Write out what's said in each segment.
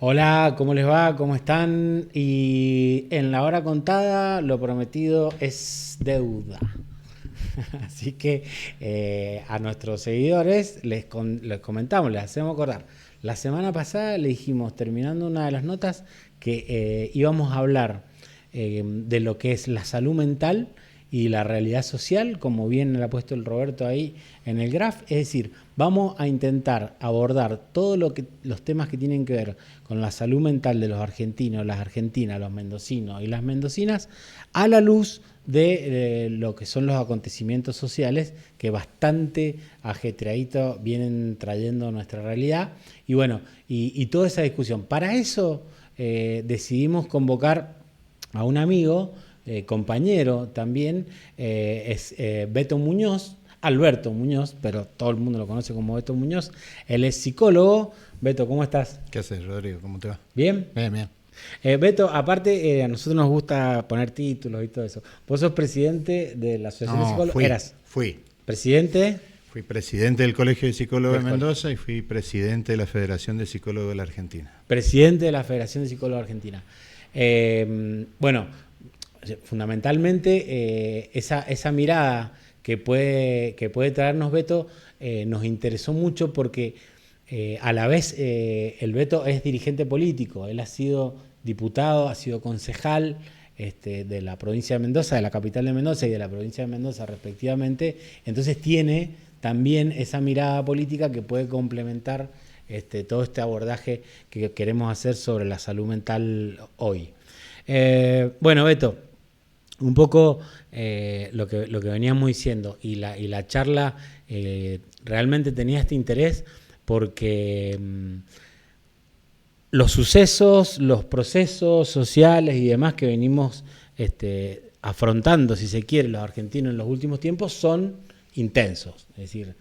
Hola, ¿cómo les va? ¿Cómo están? Y en la hora contada, lo prometido es deuda. Así que a nuestros seguidores les comentamos, les hacemos acordar. La semana pasada le dijimos, terminando una de las notas, que íbamos a hablar de lo que es la salud mental y la realidad social, como bien le ha puesto el Roberto ahí en el graph. Es decir, vamos a intentar abordar todos los temas que tienen que ver con la salud mental de los argentinos, las argentinas, los mendocinos y las mendocinas, a la luz de lo que son los acontecimientos sociales que bastante ajetreadito vienen trayendo nuestra realidad. Y bueno, y toda esa discusión. Para eso decidimos convocar a un amigo, compañero también, es Beto Muñoz, Alberto Muñoz, pero todo el mundo lo conoce como Beto Muñoz. Él es psicólogo. Beto, ¿cómo estás? ¿Qué haces, Rodrigo? ¿Cómo te va? ¿Bien? Bien, bien. Beto, aparte, a nosotros nos gusta poner títulos y todo eso. Vos sos presidente de la Asociación de No, Psicólogos. fui. Presidente Fui presidente del Colegio de Psicólogos del de Mendoza y fui presidente de la Federación de Psicólogos de la Argentina. Presidente de la Federación de Psicólogos Argentina. Bueno, fundamentalmente esa mirada que puede traernos Beto nos interesó mucho porque a la vez el Beto es dirigente político. Él ha sido diputado, ha sido concejal de la provincia de Mendoza, de la capital de Mendoza y de la provincia de Mendoza respectivamente. Entonces tiene también esa mirada política que puede complementar todo este abordaje que queremos hacer sobre la salud mental hoy. Bueno, Beto, un poco lo que veníamos diciendo y la charla realmente tenía este interés porque los sucesos, los procesos sociales y demás que venimos afrontando, si se quiere, los argentinos en los últimos tiempos son intensos. Es decir,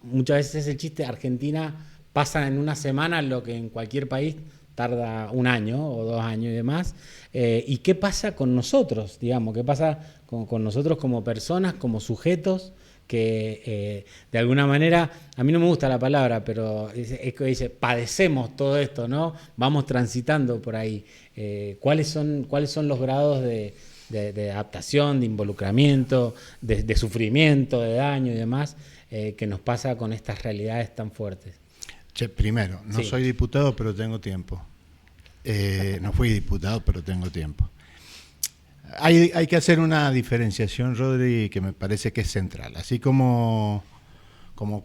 muchas veces es el chiste, Argentina pasa en una semana lo que en cualquier país tarda un año o 2 años y demás. ¿Y qué pasa con nosotros? Digamos, ¿qué pasa con nosotros como personas, como sujetos? Que de alguna manera, a mí no me gusta la palabra, pero es que dice, padecemos todo esto, ¿no? Vamos transitando por ahí. ¿Cuáles son los grados de adaptación, de involucramiento, de sufrimiento, de daño y demás que nos pasa con estas realidades tan fuertes? Che, primero, no Sí. soy diputado, pero tengo tiempo. No fui diputado, pero tengo tiempo. Hay que hacer una diferenciación, Rodri, que me parece que es central. Así como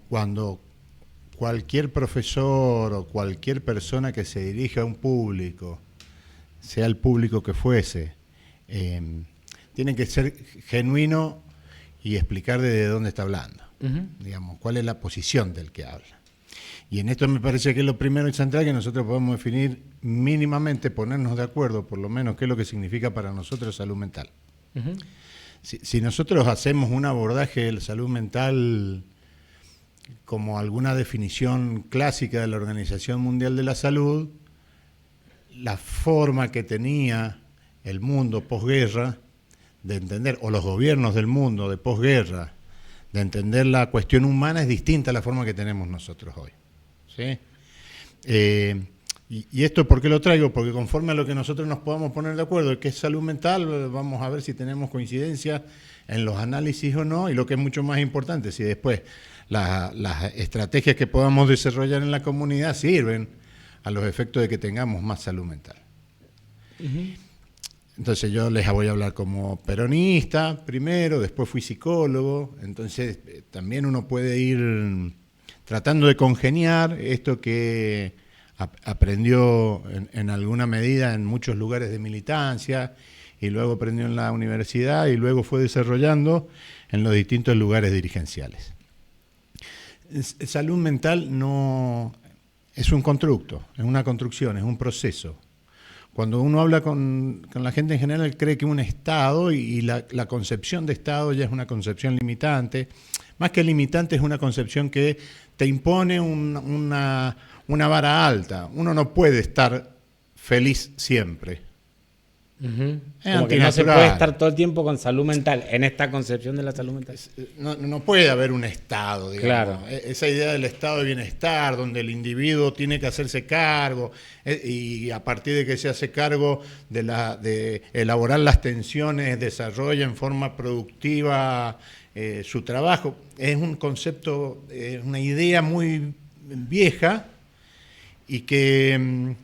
cuando cualquier profesor o cualquier persona que se dirige a un público, sea el público que fuese, tiene que ser genuino y explicar desde dónde está hablando. Digamos, cuál es la posición del que habla. Y en esto me parece que es lo primero y central que nosotros podemos definir mínimamente, ponernos de acuerdo, por lo menos, qué es lo que significa para nosotros salud mental. Si nosotros hacemos un abordaje de la salud mental como alguna definición clásica de la Organización Mundial de la Salud, la forma que tenía el mundo posguerra de entender, o los gobiernos del mundo de posguerra, de entender la cuestión humana es distinta a la forma que tenemos nosotros hoy. ¿Sí? Y esto, ¿por qué lo traigo? Porque conforme a lo que nosotros nos podamos poner de acuerdo, que es salud mental, vamos a ver si tenemos coincidencia en los análisis o no, y lo que es mucho más importante, si después las estrategias que podamos desarrollar en la comunidad sirven a los efectos de que tengamos más salud mental. Entonces yo les voy a hablar como peronista primero, después fui psicólogo, entonces también uno puede ir tratando de congeniar esto que aprendió en alguna medida en muchos lugares de militancia y luego aprendió en la universidad y luego fue desarrollando en los distintos lugares dirigenciales. Salud mental no es un constructo, es una construcción, es un proceso. Cuando uno habla con la gente en general cree que un estado y la concepción de estado ya es una concepción limitante. Más que limitante es una concepción que te impone una vara alta. Uno no puede estar feliz siempre. Como que no se puede estar todo el tiempo con salud mental, en esta concepción de la salud mental. No puede haber un estado, digamos. Claro. Esa idea del estado de bienestar, donde el individuo tiene que hacerse cargo, y a partir de que se hace cargo de elaborar las tensiones, desarrolla en forma productiva su trabajo, es un concepto, una idea muy vieja, y que,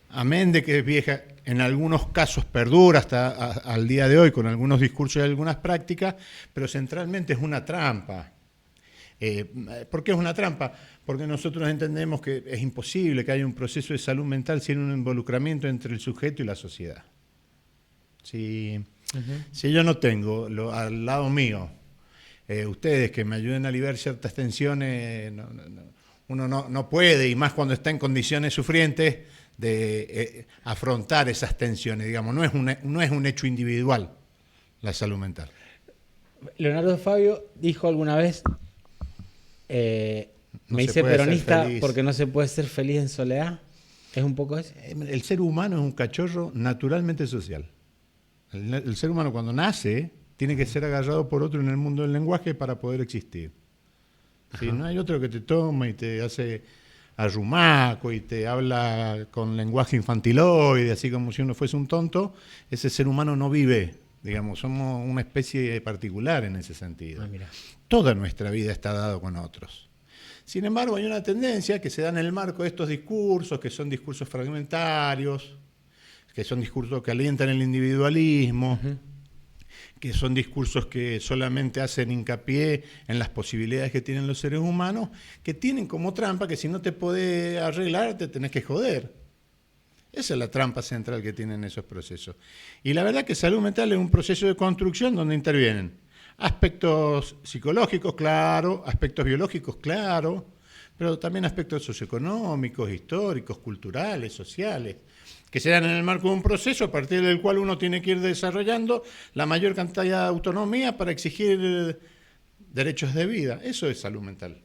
amén de que es vieja, en algunos casos perdura hasta al día de hoy con algunos discursos y algunas prácticas, pero centralmente es una trampa. ¿Por qué es una trampa? Porque nosotros entendemos que es imposible que haya un proceso de salud mental sin un involucramiento entre el sujeto y la sociedad. Si yo no tengo al lado mío ustedes que me ayuden a liberar ciertas tensiones, uno no puede, y más cuando está en condiciones sufrientes, de afrontar esas tensiones, digamos. No es un hecho individual la salud mental. Leonardo Fabio dijo alguna vez, me hice peronista porque no se puede ser feliz en soledad. ¿Es un poco eso? El ser humano es un cachorro naturalmente social. El ser humano cuando nace tiene que ser agarrado por otro en el mundo del lenguaje para poder existir. Si no hay otro que te toma y te hace arrumaco y te habla con lenguaje infantiloide, así como si uno fuese un tonto, ese ser humano no vive, digamos, somos una especie particular en ese sentido. Mira. Toda nuestra vida está dado con otros. Sin embargo, hay una tendencia que se da en el marco de estos discursos, que son discursos fragmentarios, que son discursos que alientan el individualismo, que son discursos que solamente hacen hincapié en las posibilidades que tienen los seres humanos, que tienen como trampa que si no te podés arreglar, te tenés que joder. Esa es la trampa central que tienen esos procesos. Y la verdad que salud mental es un proceso de construcción donde intervienen aspectos psicológicos, claro, aspectos biológicos, claro, pero también aspectos socioeconómicos, históricos, culturales, sociales, que se dan en el marco de un proceso a partir del cual uno tiene que ir desarrollando la mayor cantidad de autonomía para exigir derechos de vida. Eso es salud mental.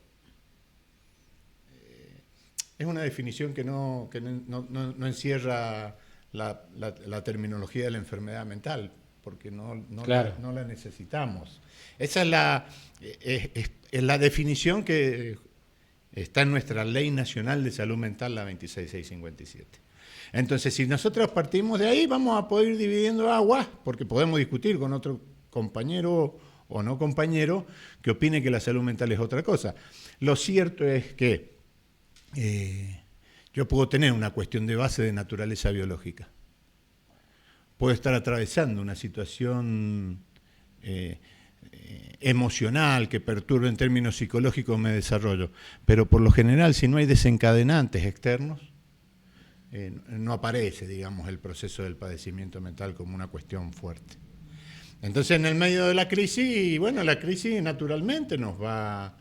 Es una definición que no encierra la terminología de la enfermedad mental, porque no la necesitamos. Esa es la definición que está en nuestra Ley Nacional de Salud Mental, la 26657. Entonces, si nosotros partimos de ahí, vamos a poder ir dividiendo aguas, porque podemos discutir con otro compañero o no compañero que opine que la salud mental es otra cosa. Lo cierto es que yo puedo tener una cuestión de base de naturaleza biológica. Puedo estar atravesando una situación emocional que perturbe en términos psicológicos mi desarrollo, pero por lo general, si no hay desencadenantes externos, no aparece, digamos, el proceso del padecimiento mental como una cuestión fuerte. Entonces, en el medio de la crisis, bueno, la crisis naturalmente nos va...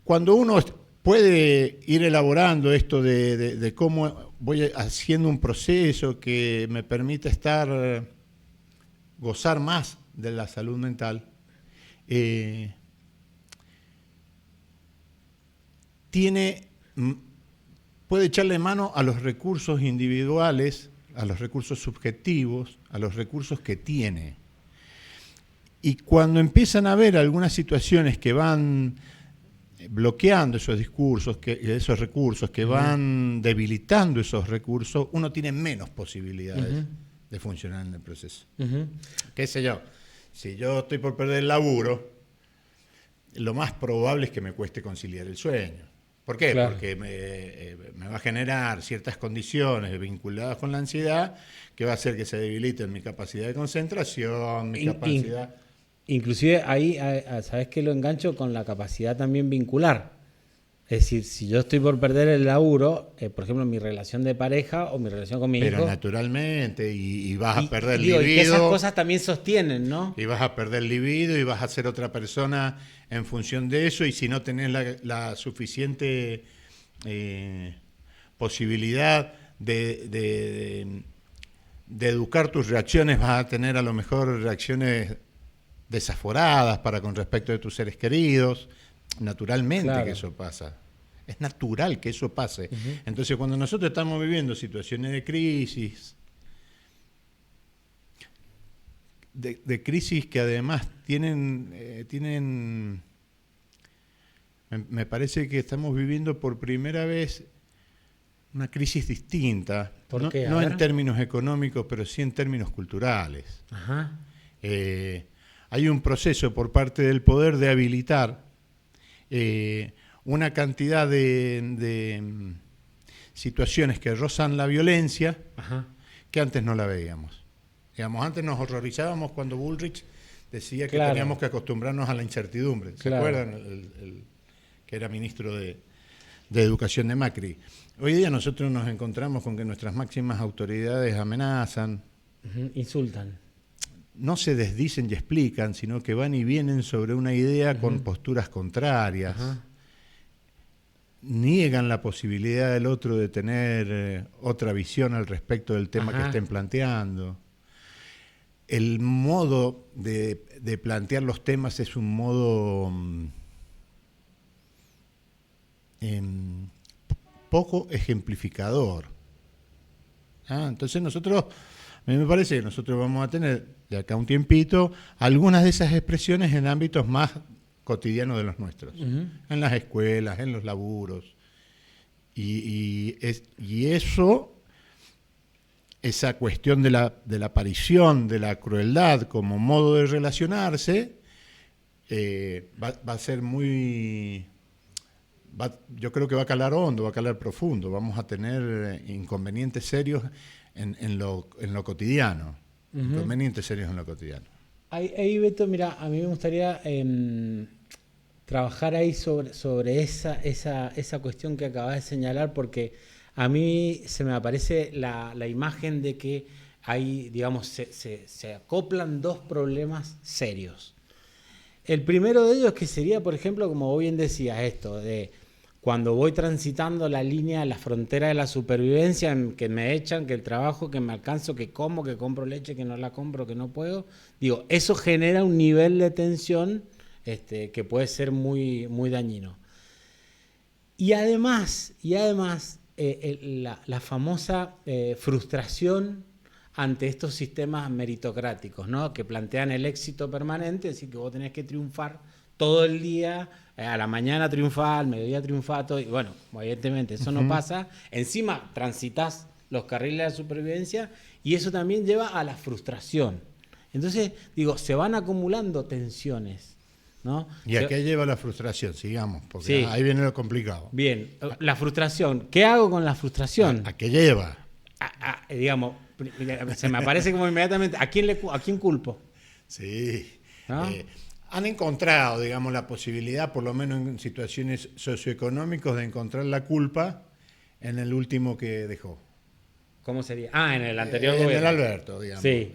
Cuando uno puede ir elaborando esto de cómo voy haciendo un proceso que me permite gozar más de la salud mental, puede echarle mano a los recursos individuales, a los recursos subjetivos, a los recursos que tiene. Y cuando empiezan a haber algunas situaciones que van bloqueando esos discursos, esos recursos, que van debilitando esos recursos, uno tiene menos posibilidades de funcionar en el proceso. ¿Qué sé yo? Si yo estoy por perder el laburo, lo más probable es que me cueste conciliar el sueño. ¿Por qué? Claro. Porque me va a generar ciertas condiciones vinculadas con la ansiedad que va a hacer que se debiliten mi capacidad de concentración, mi capacidad... Inclusive ahí, ¿sabes qué? Lo engancho con la capacidad también vincular. Es decir, si yo estoy por perder el laburo, por ejemplo, mi relación de pareja o mi relación con mi hijo... Pero naturalmente, y vas a perder libido. Y que esas cosas también sostienen, ¿no? Y vas a perder libido y vas a ser otra persona en función de eso, y si no tenés la suficiente posibilidad de educar tus reacciones, vas a tener a lo mejor reacciones desaforadas con respecto de tus seres queridos. Naturalmente, claro, que eso pasa. Es natural que eso pase. Entonces, cuando nosotros estamos viviendo situaciones de crisis, de crisis que además tienen me parece que estamos viviendo por primera vez una crisis distinta, ¿Por qué? No en términos económicos, pero sí en términos culturales. Ajá. Hay un proceso por parte del poder de habilitar una cantidad de situaciones que rozan la violencia. Ajá. Que antes no la veíamos. Digamos, antes nos horrorizábamos cuando Bullrich decía que teníamos que acostumbrarnos a la incertidumbre. ¿Se acuerdan? El que era ministro de Educación de Macri. Hoy día nosotros nos encontramos con que nuestras máximas autoridades amenazan. Insultan. No se desdicen y explican, sino que van y vienen sobre una idea con posturas contrarias. Niegan la posibilidad del otro de tener otra visión al respecto del tema que estén planteando. El modo de plantear los temas es un modo poco ejemplificador. Entonces a mí me parece que nosotros vamos a tener de acá un tiempito algunas de esas expresiones en ámbitos más cotidianos de los nuestros, en las escuelas, en los laburos, y eso, esa cuestión de la aparición de la crueldad como modo de relacionarse, va a ser yo creo que va a calar hondo, va a calar profundo. Vamos a tener inconvenientes serios en lo cotidiano. Inconvenientes serios en lo cotidiano. Ahí, Beto, mira, a mí me gustaría trabajar ahí sobre esa cuestión que acabas de señalar, porque a mí se me aparece la imagen de que hay, digamos, se acoplan dos problemas serios. El primero de ellos que sería, por ejemplo, como vos bien decías, esto de cuando voy transitando la línea, la frontera de la supervivencia, que me echan, que el trabajo, que me alcanzo, que como, que compro leche, que no la compro, que no puedo. Digo, eso genera un nivel de tensión que puede ser muy, muy dañino. Y además la famosa frustración ante estos sistemas meritocráticos, ¿no? Que plantean el éxito permanente, es decir, que vos tenés que triunfar todo el día, a la mañana triunfar, al mediodía triunfar, todo, y bueno, evidentemente eso no pasa. Encima transitas los carriles de la supervivencia y eso también lleva a la frustración. Entonces, digo, se van acumulando tensiones, ¿no? ¿Y a qué lleva la frustración? Sigamos, porque ahí viene lo complicado. Bien, la frustración. ¿Qué hago con la frustración? ¿A qué lleva? Digamos, se me aparece como inmediatamente, ¿a quién culpo? Sí. ¿No? Han encontrado, digamos, la posibilidad, por lo menos en situaciones socioeconómicas, de encontrar la culpa en el último que dejó. ¿Cómo sería? En el anterior gobierno. En el Alberto, digamos. Sí.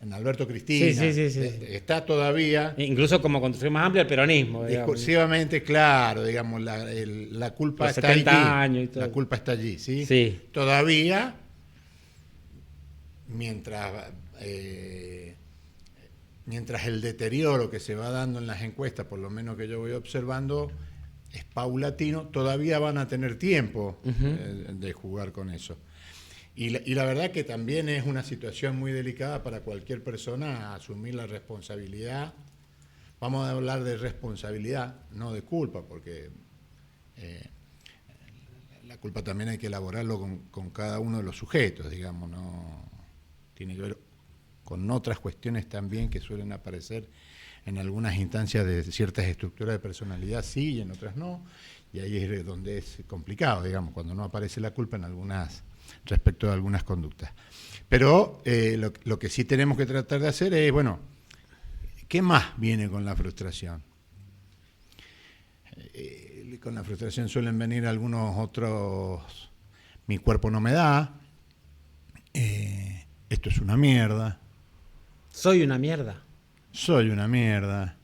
En Alberto Cristina. Sí. Está todavía... Incluso como construcción más amplia, el peronismo. Discursivamente, claro, digamos, la culpa los está 70 allí. Años y todo. La culpa está allí, ¿sí? Sí. Todavía, mientras el deterioro que se va dando en las encuestas, por lo menos que yo voy observando, es paulatino, todavía van a tener tiempo de jugar con eso. Y la verdad que también es una situación muy delicada para cualquier persona asumir la responsabilidad. Vamos a hablar de responsabilidad, no de culpa, porque la culpa también hay que elaborarlo con cada uno de los sujetos, digamos, no tiene que ver con otras cuestiones también que suelen aparecer en algunas instancias de ciertas estructuras de personalidad, sí, y en otras no, y ahí es donde es complicado, digamos, cuando no aparece la culpa en algunas, respecto de algunas conductas. Pero lo que sí tenemos que tratar de hacer es, bueno, ¿qué más viene con la frustración? Con la frustración suelen venir algunos otros, mi cuerpo no me da, esto es una mierda. Soy una mierda. Soy una mierda.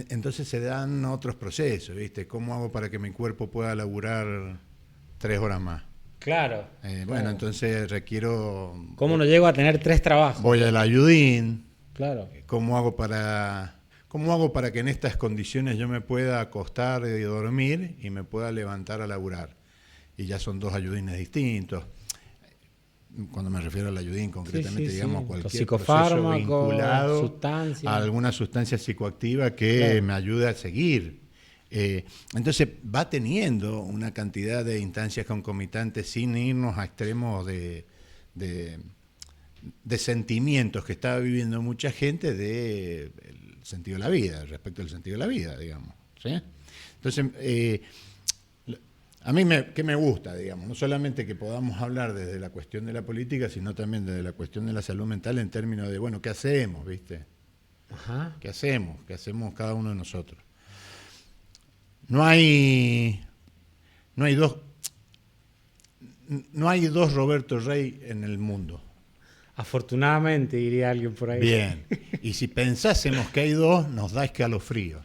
Entonces se dan otros procesos, ¿viste? ¿Cómo hago para que mi cuerpo pueda laburar 3 horas más? Claro. Bueno, entonces requiero... ¿Cómo no llego a tener 3 trabajos? Voy al ayudín. Claro. ¿Cómo hago para ¿Cómo hago para que en estas condiciones yo me pueda acostar y dormir y me pueda levantar a laburar? Y ya son dos ayudines distintos. Cuando me refiero al ayudín, concretamente, digamos, cualquier proceso vinculado a alguna sustancia psicoactiva que me ayude a seguir. Entonces va teniendo una cantidad de instancias concomitantes sin irnos a extremos de sentimientos que estaba viviendo mucha gente del sentido de la vida, respecto al sentido de la vida, digamos. ¿Sí? Entonces, a mí ¿qué me gusta, digamos? No solamente que podamos hablar desde la cuestión de la política, sino también desde la cuestión de la salud mental en términos de, bueno, ¿qué hacemos, viste? Ajá. ¿Qué hacemos? ¿Qué hacemos cada uno de nosotros? No hay dos Roberto Rey en el mundo. Afortunadamente, diría alguien por ahí. Bien. Y si pensásemos que hay dos, nos da escalofríos.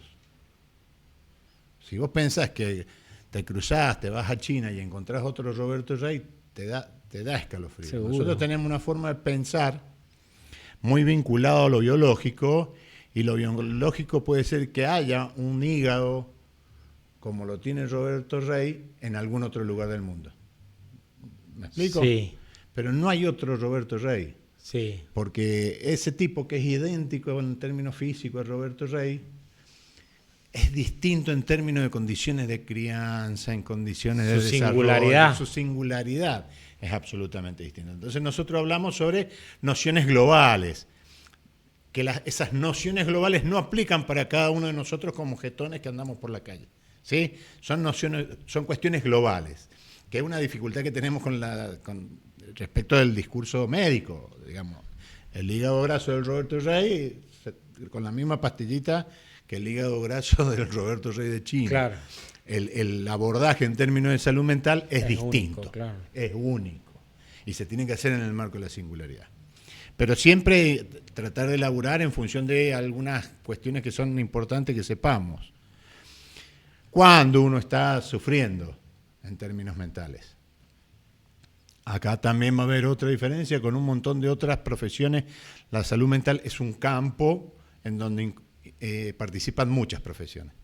Si vos pensás que te cruzás, te vas a China y encontrás otro Roberto Rey, te da escalofríos. Seguro. Nosotros tenemos una forma de pensar muy vinculado a lo biológico, y lo biológico puede ser que haya un hígado como lo tiene Roberto Rey en algún otro lugar del mundo. ¿Me explico? Sí. Pero no hay otro Roberto Rey. Sí. Porque ese tipo que es idéntico en términos físicos a Roberto Rey es distinto en términos de condiciones de crianza, en condiciones de desarrollo. Su singularidad es absolutamente distinta. Entonces nosotros hablamos sobre nociones globales, que esas nociones globales no aplican para cada uno de nosotros como jetones que andamos por la calle. ¿Sí? Son cuestiones globales, que es una dificultad que tenemos con respecto del discurso médico, digamos. El hígado graso del Roberto Rey, con la misma pastillita que el hígado graso del Roberto Rey de China. Claro. El abordaje en términos de salud mental es distinto, único, claro. Es único, y se tiene que hacer en el marco de la singularidad. Pero siempre tratar de elaborar en función de algunas cuestiones que son importantes que sepamos. Cuando uno está sufriendo en términos mentales. Acá también va a haber otra diferencia con un montón de otras profesiones. La salud mental es un campo en donde participan muchas profesiones.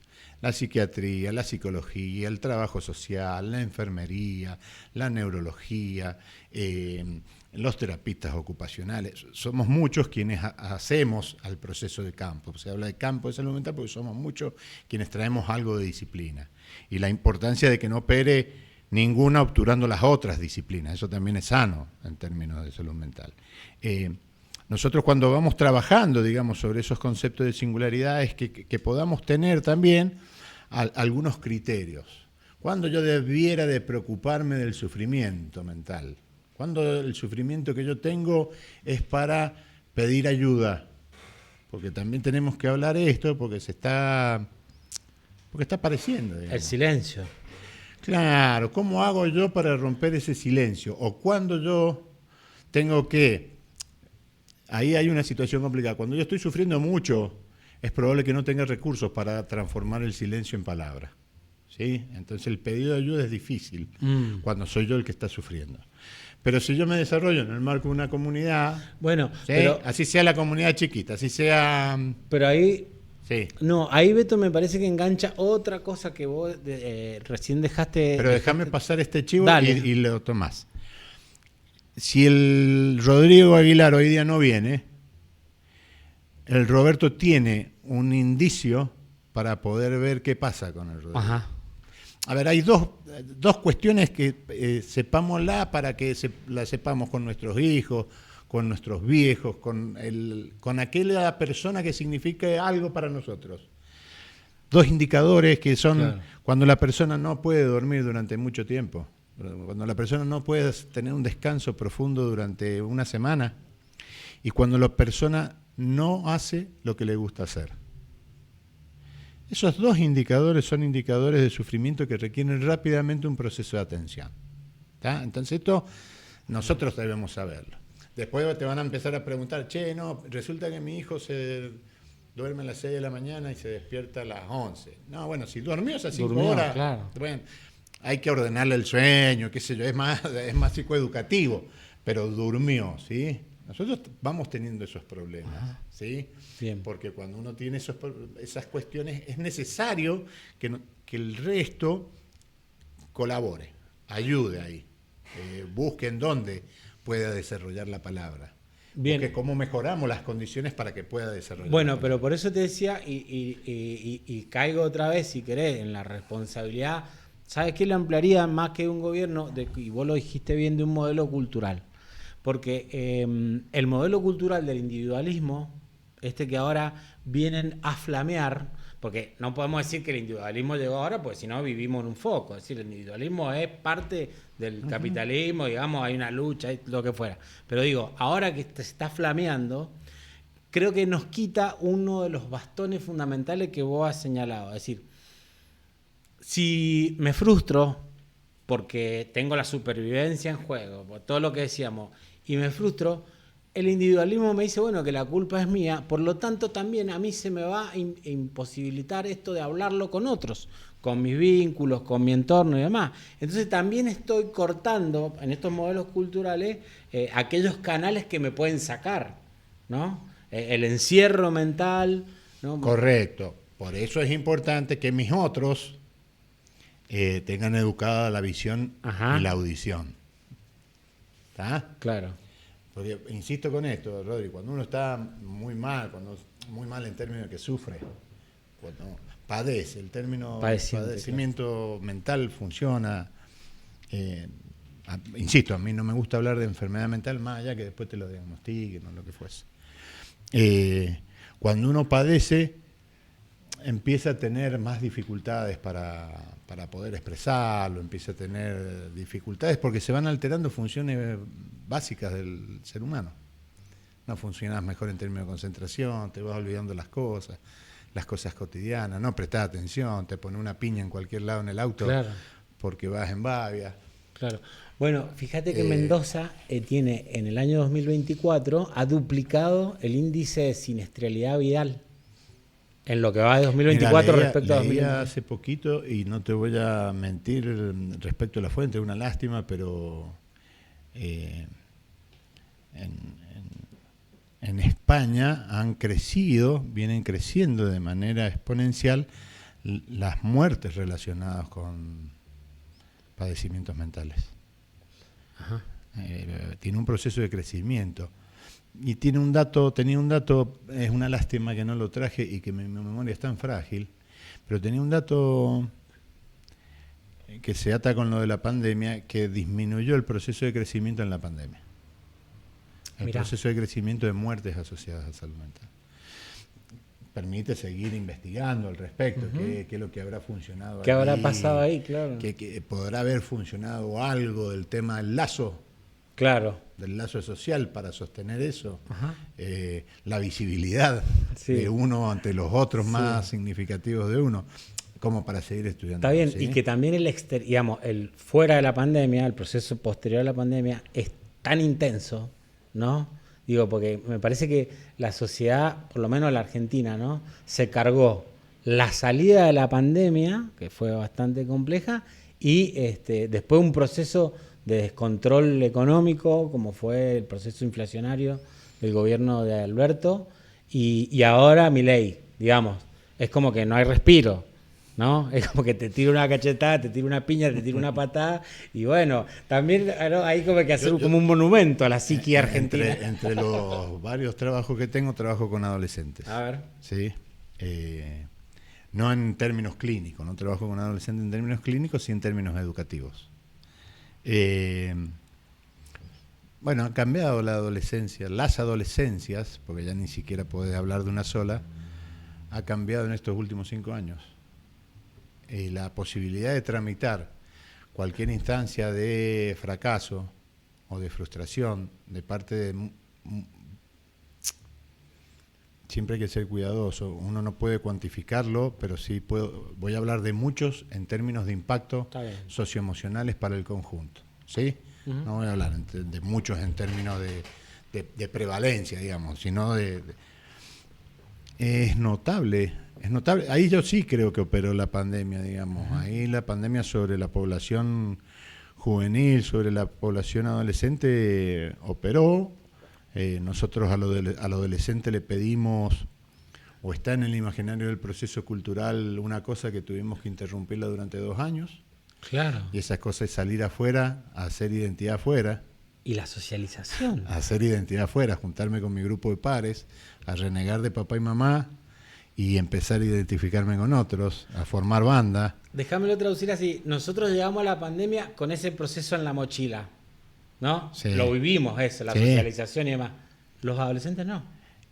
La psiquiatría, la psicología, el trabajo social, la enfermería, la neurología, los terapistas ocupacionales. Somos muchos quienes hacemos al proceso de campo. Se habla de campo de salud mental porque somos muchos quienes traemos algo de disciplina. Y la importancia de que no opere ninguna obturando las otras disciplinas. Eso también es sano en términos de salud mental. Nosotros cuando vamos trabajando, digamos, sobre esos conceptos de singularidad es que podamos tener también algunos criterios. ¿Cuándo yo debiera de preocuparme del sufrimiento mental? ¿Cuándo el sufrimiento que yo tengo es para pedir ayuda? Porque también tenemos que hablar esto, porque está apareciendo. Digamos. El silencio. Claro, ¿cómo hago yo para romper ese silencio? O cuando yo tengo que... Ahí hay una situación complicada. Cuando yo estoy sufriendo mucho, es probable que no tenga recursos para transformar el silencio en palabras. ¿Sí? Entonces el pedido de ayuda es difícil cuando soy yo el que está sufriendo. Pero si yo me desarrollo en el marco de una comunidad, bueno, ¿sí? Pero así sea la comunidad chiquita, así sea... Pero ahí... Sí. No, ahí Beto me parece que engancha otra cosa que vos recién dejaste... Pero déjame pasar este chivo y lo tomás. Si el Rodrigo Aguilar hoy día no viene, el Roberto tiene un indicio para poder ver qué pasa con el Rodrigo. Ajá. A ver, hay dos cuestiones que sepámosla para que la sepamos con nuestros hijos, con nuestros viejos, con aquella persona que signifique algo para nosotros. Dos indicadores que son claro. Cuando la persona no puede dormir durante mucho tiempo, cuando la persona no puede tener un descanso profundo durante una semana y cuando la persona no hace lo que le gusta hacer. Esos dos indicadores son indicadores de sufrimiento que requieren rápidamente un proceso de atención. ¿Tá? Entonces esto nosotros debemos saberlo. Después te van a empezar a preguntar, no, resulta que mi hijo se duerme a las 6 de la mañana y se despierta a las 11. No, bueno, si durmió esas 5 horas, claro. Bueno, hay que ordenarle el sueño, qué sé yo, es más psicoeducativo, pero durmió, ¿sí? Nosotros vamos teniendo esos problemas, ¿sí? Bien. Porque cuando uno tiene esas cuestiones es necesario que el resto colabore, ayude ahí, busque en dónde pueda desarrollar la palabra. Bien. Busque cómo mejoramos las condiciones para que pueda desarrollar Bueno, la palabra. pero por eso te decía, y caigo otra vez, si querés, en la responsabilidad. ¿Sabes qué? Lo ampliaría más que un gobierno, y vos lo dijiste bien, de un modelo cultural. Porque el modelo cultural del individualismo, que ahora vienen a flamear, porque no podemos decir que el individualismo llegó ahora, porque si no vivimos en un foco. Es decir, el individualismo es parte del capitalismo, digamos, hay una lucha, lo que fuera. Pero digo, ahora que se está flameando, creo que nos quita uno de los bastones fundamentales que vos has señalado. Es decir, si me frustro porque tengo la supervivencia en juego, por todo lo que decíamos, y me frustro, el individualismo me dice, bueno, que la culpa es mía, por lo tanto también a mí se me va a imposibilitar esto de hablarlo con otros, con mis vínculos, con mi entorno y demás. Entonces también estoy cortando en estos modelos culturales aquellos canales que me pueden sacar, ¿no? El encierro mental, ¿no? Correcto. Por eso es importante que mis otros tengan educada la visión y la audición. ¿Está? Claro. Porque, insisto con esto, Rodri, cuando uno está muy mal en términos de que sufre, cuando padece, el término padecimiento mental funciona. Insisto, a mí no me gusta hablar de enfermedad mental más allá que después te lo diagnostiquen o lo que fuese. Cuando uno padece, empieza a tener más dificultades para poder expresarlo, empieza a tener dificultades porque se van alterando funciones básicas del ser humano. No funcionas mejor en términos de concentración, te vas olvidando las cosas cotidianas, no prestás atención, te pones una piña en cualquier lado en el auto, claro, porque vas en babia. Claro. Bueno, fíjate que Mendoza tiene en el año 2024 ha duplicado el índice de siniestralidad vial en lo que va de 2024 respecto a 2023. Hace poquito, y no te voy a mentir respecto a la fuente, es una lástima, pero en España vienen creciendo de manera exponencial las muertes relacionadas con padecimientos mentales. Ajá. Tiene un proceso de crecimiento. Y tenía un dato, es una lástima que no lo traje y que mi memoria es tan frágil, pero tenía un dato que se ata con lo de la pandemia, que disminuyó el proceso de crecimiento en la pandemia. El proceso de crecimiento de muertes asociadas a salud mental. Permite seguir investigando al respecto, qué es lo que habrá funcionado. ¿Qué habrá pasado ahí? Claro. Que podrá haber funcionado algo del tema del lazo. Claro. Del lazo social para sostener eso. La visibilidad de uno ante los otros más significativos de uno, como para seguir estudiando. Está bien, y que también el fuera de la pandemia, el proceso posterior a la pandemia, es tan intenso, ¿no? Digo, porque me parece que la sociedad, por lo menos la Argentina, ¿no?, se cargó la salida de la pandemia, que fue bastante compleja, y después un proceso de descontrol económico, como fue el proceso inflacionario del gobierno de Alberto, y ahora Milei, digamos, es como que no hay respiro, ¿no? Es como que te tira una cachetada, te tira una piña, te tira una patada, y bueno, también, ¿no?, hay como que hacer como un monumento a la psique argentina. Entre los varios trabajos que tengo, trabajo con adolescentes. A ver. Sí. No en términos clínicos, no trabajo con adolescentes en términos clínicos, sí en términos educativos. Bueno, ha cambiado la adolescencia, las adolescencias, porque ya ni siquiera podés hablar de una sola, ha cambiado en estos últimos 5 años. La posibilidad de tramitar cualquier instancia de fracaso o de frustración de parte de... Siempre hay que ser cuidadoso, uno no puede cuantificarlo, pero sí voy a hablar de muchos en términos de impacto socioemocionales para el conjunto, ¿sí? No voy a hablar de muchos en términos de prevalencia, digamos, sino es notable. Ahí yo sí creo que operó la pandemia, digamos. Ahí la pandemia sobre la población juvenil, sobre la población adolescente, operó Nosotros al adolescente le pedimos, o está en el imaginario del proceso cultural, una cosa que tuvimos que interrumpirla durante 2 años. Claro. Y esa cosa es salir afuera, a hacer identidad afuera. Y la socialización. A hacer identidad afuera, juntarme con mi grupo de pares, a renegar de papá y mamá y empezar a identificarme con otros, a formar banda. Déjamelo traducir así. Nosotros llegamos a la pandemia con ese proceso en la mochila, ¿no? Sí. Lo vivimos eso, la socialización y demás. Los adolescentes no.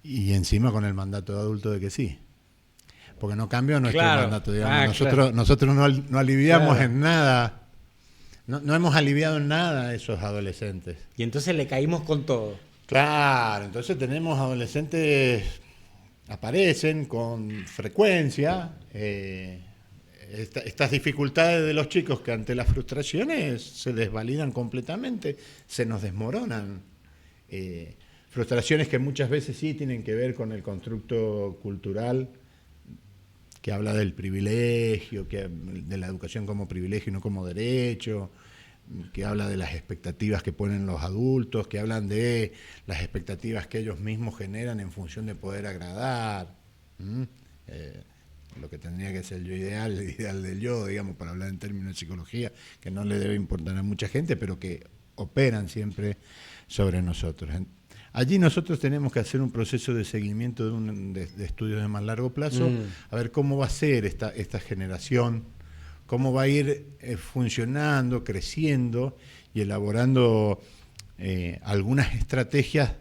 Y encima con el mandato de adulto de que sí. Porque no cambió nuestro mandato, digamos. Nosotros no aliviamos en nada. No hemos aliviado en nada a esos adolescentes. Y entonces le caímos con todo. Claro, entonces tenemos adolescentes, aparecen con frecuencia, estas dificultades de los chicos que ante las frustraciones se desvalidan completamente, se nos desmoronan. Frustraciones que muchas veces sí tienen que ver con el constructo cultural, que habla del privilegio, de la educación como privilegio y no como derecho, que habla de las expectativas que ponen los adultos, que hablan de las expectativas que ellos mismos generan en función de poder agradar. Lo que tendría que ser el ideal del yo, digamos, para hablar en términos de psicología, que no le debe importar a mucha gente, pero que operan siempre sobre nosotros. Allí nosotros tenemos que hacer un proceso de seguimiento de estudios de más largo plazo, a ver cómo va a ser esta generación, cómo va a ir funcionando, creciendo y elaborando algunas estrategias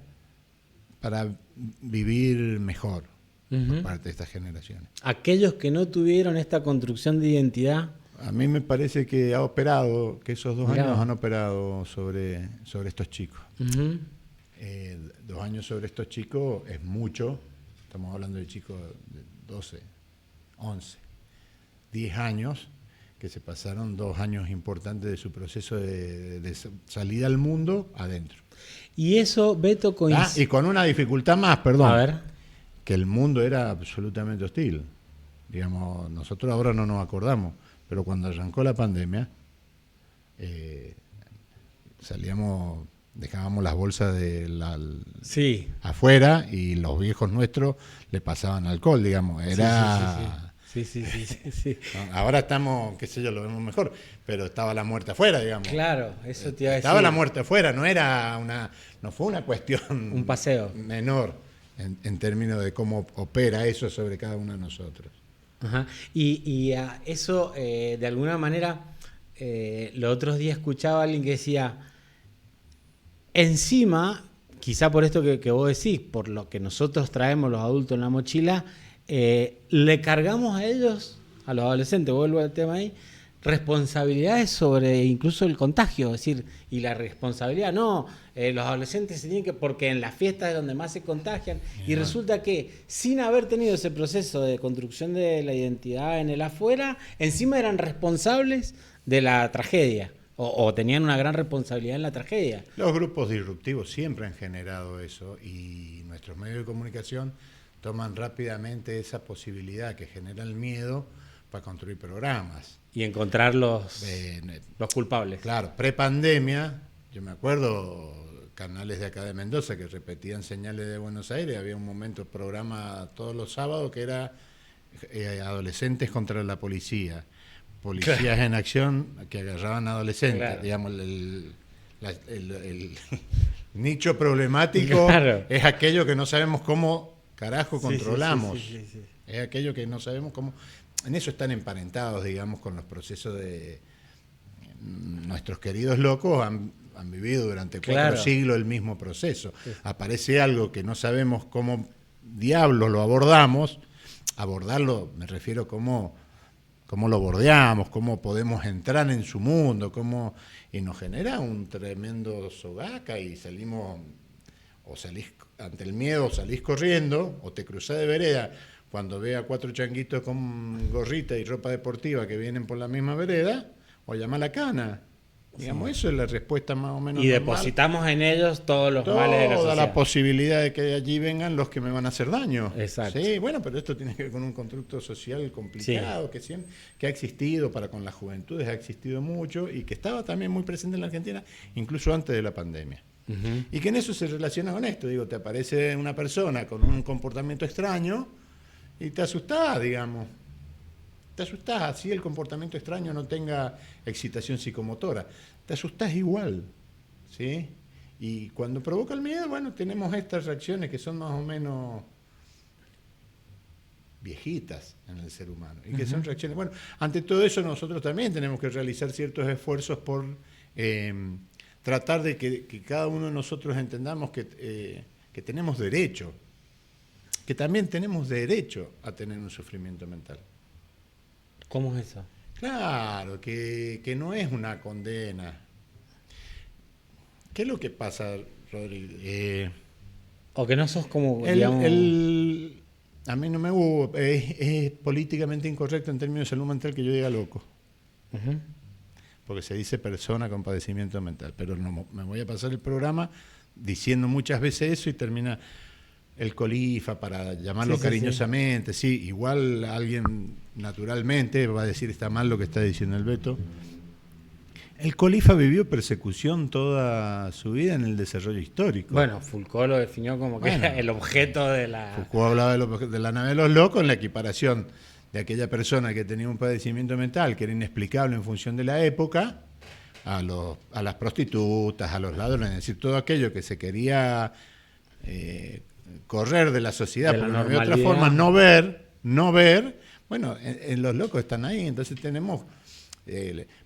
para vivir mejor por parte de estas generaciones. Aquellos que no tuvieron esta construcción de identidad. A mí me parece que que esos 2 años han operado sobre estos chicos. 2 años sobre estos chicos es mucho, estamos hablando de chicos de 12, 11, 10 años, que se pasaron 2 años importantes de su proceso de salida al mundo adentro. Y eso, Beto, coincide. Y con una dificultad más, perdón. A ver. Que el mundo era absolutamente hostil. Digamos, nosotros ahora no nos acordamos, pero cuando arrancó la pandemia, dejábamos las bolsas afuera y los viejos nuestros le pasaban alcohol, digamos. Era... Sí. Ahora estamos, qué sé yo, lo vemos mejor, pero estaba la muerte afuera, digamos. Claro, eso te iba a decir. Estaba la muerte afuera, no fue una cuestión... Un paseo. Menor en términos de cómo opera eso sobre cada uno de nosotros. Ajá. Y a eso, de alguna manera, los otros días escuchaba a alguien que decía, encima, quizá por esto que vos decís, por lo que nosotros traemos los adultos en la mochila, le cargamos a ellos, a los adolescentes, vuelvo al tema ahí, responsabilidades sobre incluso el contagio, es decir, y la responsabilidad, los adolescentes se tienen que, porque en las fiestas es donde más se contagian, y resulta que sin haber tenido ese proceso de construcción de la identidad en el afuera, encima eran responsables de la tragedia, o tenían una gran responsabilidad en la tragedia. Los grupos disruptivos siempre han generado eso, y nuestros medios de comunicación toman rápidamente esa posibilidad que genera el miedo para construir programas. Y encontrar los culpables. Claro, prepandemia, yo me acuerdo canales de acá de Mendoza que repetían señales de Buenos Aires, había un momento, programa todos los sábados que era adolescentes contra la policía, policías en acción que agarraban adolescentes, digamos, el nicho problemático es aquello que no sabemos cómo carajo controlamos, es aquello que no sabemos cómo... En eso están emparentados, digamos, con los procesos de... Nuestros queridos locos han vivido durante 4 siglos el mismo proceso. Aparece algo que no sabemos cómo diablos lo abordamos. Abordarlo, me refiero cómo lo bordeamos, cómo podemos entrar en su mundo, y nos genera un tremendo sogaca y salimos... O salís ante el miedo, salís corriendo, o te cruzás de vereda cuando ve a 4 changuitos con gorrita y ropa deportiva que vienen por la misma vereda, o llama a la cana. Digamos, eso es la respuesta más o menos y normal. Depositamos en ellos todos los males de la sociedad. Toda la posibilidad de que de allí vengan los que me van a hacer daño. Exacto. Sí, bueno, pero esto tiene que ver con un constructo social complicado que ha existido para con las juventudes, ha existido mucho y que estaba también muy presente en la Argentina, incluso antes de la pandemia. Y que en eso se relaciona con esto. Digo, te aparece una persona con un comportamiento extraño y te asustás, digamos. Te asustás, así el comportamiento extraño no tenga excitación psicomotora. Te asustás igual, ¿sí? Y cuando provoca el miedo, bueno, tenemos estas reacciones que son más o menos viejitas en el ser humano. Y que son reacciones... Bueno, ante todo eso nosotros también tenemos que realizar ciertos esfuerzos por tratar de que cada uno de nosotros entendamos que tenemos derecho, que también tenemos derecho a tener un sufrimiento mental. ¿Cómo es eso? Claro, que no es una condena. ¿Qué es lo que pasa, Rodrigo? O que no sos como, digamos... A mí no me gusta, es políticamente incorrecto en términos de salud mental que yo diga loco. Porque se dice persona con padecimiento mental. Pero no me voy a pasar el programa diciendo muchas veces eso y termina el colifa para llamarlo cariñosamente. Sí, igual alguien naturalmente va a decir está mal lo que está diciendo el Beto. El colifa vivió persecución toda su vida en el desarrollo histórico. Bueno, Foucault lo definió como que era el objeto de la... Foucault hablaba de la nave de los locos en la equiparación de aquella persona que tenía un padecimiento mental que era inexplicable en función de la época, a las prostitutas, a los ladrones, es decir, todo aquello que se quería correr de la sociedad, de la porque de otra forma no ver, bueno, en los locos están ahí, entonces tenemos...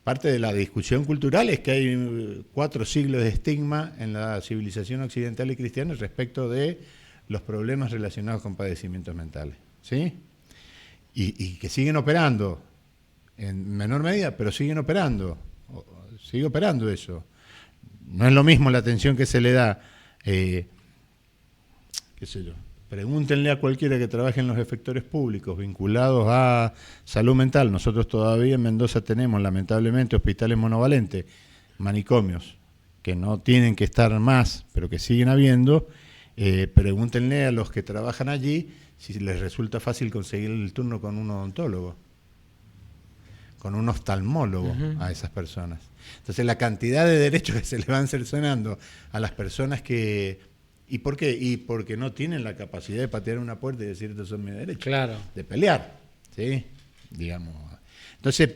parte de la discusión cultural es que hay 4 siglos de estigma en la civilización occidental y cristiana respecto de los problemas relacionados con padecimientos mentales, ¿sí? Y que siguen operando en menor medida, pero siguen operando, sigue operando eso. No es lo mismo la atención que se le da, qué sé yo. Pregúntenle a cualquiera que trabaje en los efectores públicos vinculados a salud mental. Nosotros todavía en Mendoza tenemos, lamentablemente, hospitales monovalentes, manicomios, que no tienen que estar más, pero que siguen habiendo. Pregúntenle a los que trabajan allí si les resulta fácil conseguir el turno con un odontólogo, con un oftalmólogo a esas personas. Entonces, la cantidad de derechos que se le van cercenando a las personas que... ¿Y por qué? Y porque no tienen la capacidad de patear una puerta y decir estos son mis derechos. Claro. De pelear, ¿sí? Digamos. Entonces,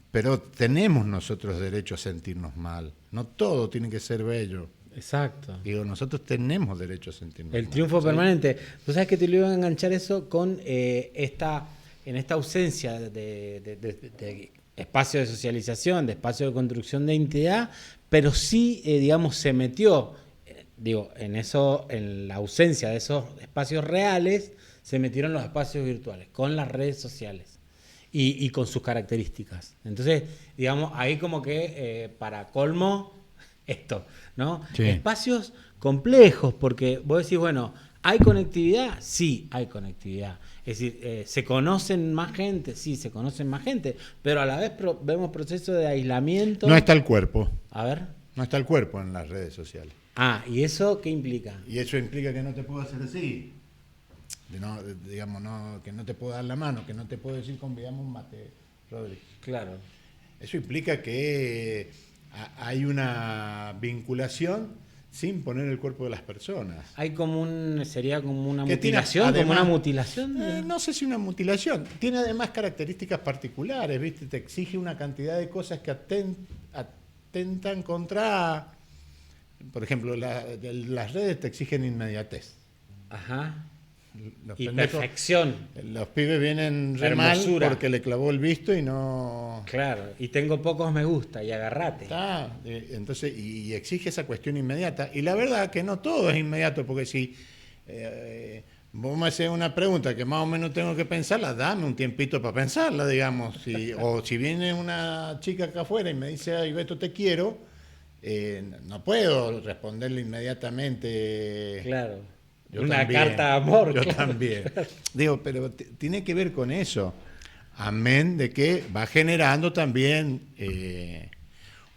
pero tenemos nosotros derecho a sentirnos mal. No todo tiene que ser bello. Exacto. Digo, nosotros tenemos derecho a sentirnos mal. El triunfo permanente. ¿Tú sabes que te lo iba a enganchar eso con en esta ausencia de espacio de socialización, de espacio de construcción de identidad, pero sí, digamos, se metió... en la ausencia de esos espacios reales, se metieron los espacios virtuales, con las redes sociales y con sus características. Entonces, digamos, ahí como que para colmo esto, ¿no? Sí. Espacios complejos, porque vos decís, bueno, ¿hay conectividad? Sí, hay conectividad. Es decir, ¿se conocen más gente? Sí, se conocen más gente, pero a la vez vemos procesos de aislamiento. No está el cuerpo. A ver. No está el cuerpo en las redes sociales. Ah, ¿y eso qué implica? Y eso implica que no te puedo hacer así. Que no te puedo dar la mano, que no te puedo decir convidamos un mate, Rodri. Claro. Eso implica que hay una vinculación sin poner el cuerpo de las personas. Hay sería como una Que mutilación, además, como una mutilación. No sé si una mutilación. Tiene además características particulares, ¿viste? Te exige una cantidad de cosas que atentan contra... Por ejemplo, las redes te exigen inmediatez. Ajá. Y perfección. Los pibes vienen re mal porque le clavó el visto y no... Claro, y tengo pocos me gusta y agarrate. Entonces, y exige esa cuestión inmediata. Y la verdad que no todo es inmediato, porque si vos me haces una pregunta que más o menos tengo que pensarla, dame un tiempito para pensarla, digamos. O si viene una chica acá afuera y me dice, ay, Beto, te quiero... no puedo responderle inmediatamente. Claro. Una carta de amor. Yo también. Digo, pero tiene que ver con eso. Amén de que va generando también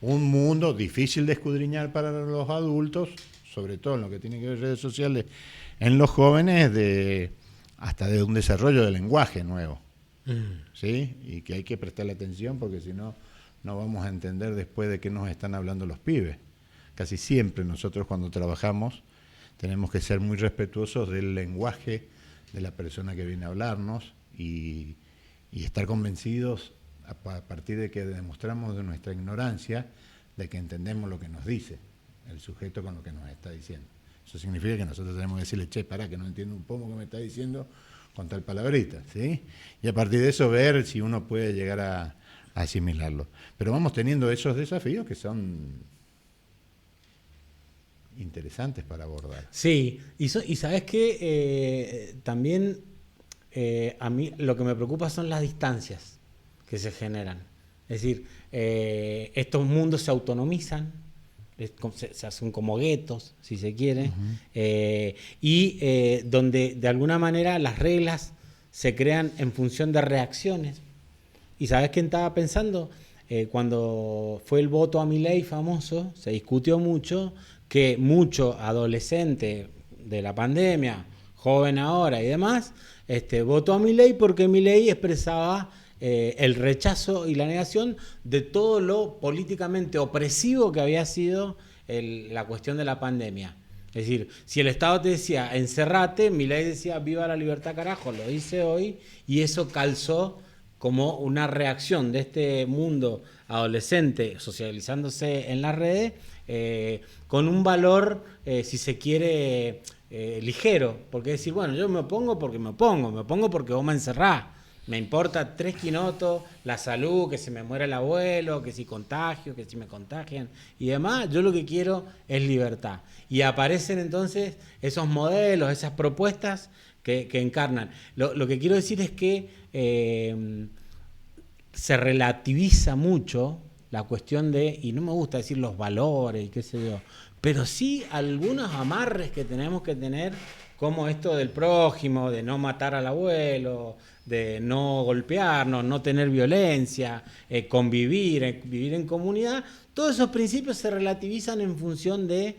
un mundo difícil de escudriñar para los adultos, sobre todo en lo que tiene que ver redes sociales, en los jóvenes, hasta de un desarrollo del lenguaje nuevo. ¿Sí? Y que hay que prestarle atención porque si no... no vamos a entender después de qué nos están hablando los pibes. casi siempre nosotros cuando trabajamos tenemos que ser muy respetuosos del lenguaje de la persona que viene a hablarnos y estar convencidos a partir de que demostramos de nuestra ignorancia de que entendemos lo que nos dice el sujeto con lo que nos está diciendo. Eso significa que nosotros tenemos que decirle, che, pará, que no entiendo un poco que me está diciendo con tal palabrita, ¿sí? Y a partir de eso ver si uno puede llegar a asimilarlo. Pero vamos teniendo esos desafíos que son interesantes para abordar. Sí, y sabes que también a mí lo que me preocupa son las distancias que se generan. Es decir, estos mundos se autonomizan, se hacen como guetos, si se quiere, donde de alguna manera las reglas se crean en función de reacciones. ¿Y sabes quién estaba pensando? Cuando fue el voto a Milei famoso, se discutió mucho que mucho adolescente de la pandemia, joven ahora y demás, votó a Milei porque Milei expresaba el rechazo y la negación de todo lo políticamente opresivo que había sido la cuestión de la pandemia. Es decir, si el Estado te decía encerrate, Milei decía viva la libertad carajo, lo dice hoy, y eso calzó como una reacción de este mundo adolescente socializándose en las redes con un valor, si se quiere, ligero, porque decir, bueno, yo me opongo porque me opongo porque vos me encerrás. Me importa 3 quinotos, la salud, que se me muera el abuelo, que si contagio, que si me contagian y demás. Yo lo que quiero es libertad. Y aparecen entonces esos modelos, esas propuestas que encarnan. Lo que quiero decir es que se relativiza mucho la cuestión de, y no me gusta decir los valores y qué sé yo, pero sí algunos amarres que tenemos que tener, como esto del prójimo, de no matar al abuelo, de no golpearnos, no tener violencia, convivir, vivir en comunidad. Todos esos principios se relativizan en función de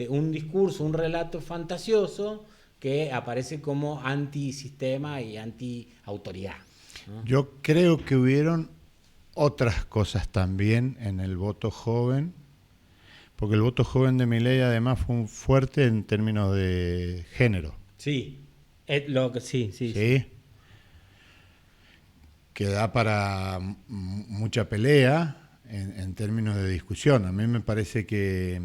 un discurso, un relato fantasioso que aparece como antisistema y anti-autoridad, ¿no? Yo creo que hubieron otras cosas también en el voto joven, porque el voto joven de Milei además fue fuerte en términos de género. Sí, sí. Que da para mucha pelea en términos de discusión. A mí me parece que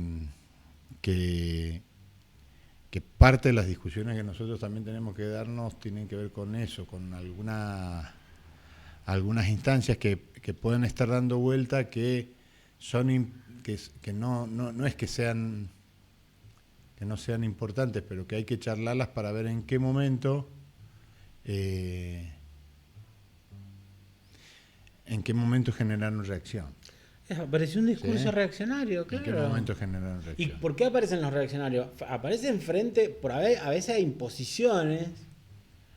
parte de las discusiones que nosotros también tenemos que darnos tienen que ver con eso, con algunas instancias que pueden estar dando vuelta que son que no es que no sean importantes, pero que hay que charlarlas para ver en qué momento generaron reacción. Apareció un discurso reaccionario, claro. ¿En qué momento generaron reacción? ¿Y por qué aparecen los reaccionarios? Aparecen frente, a veces hay imposiciones,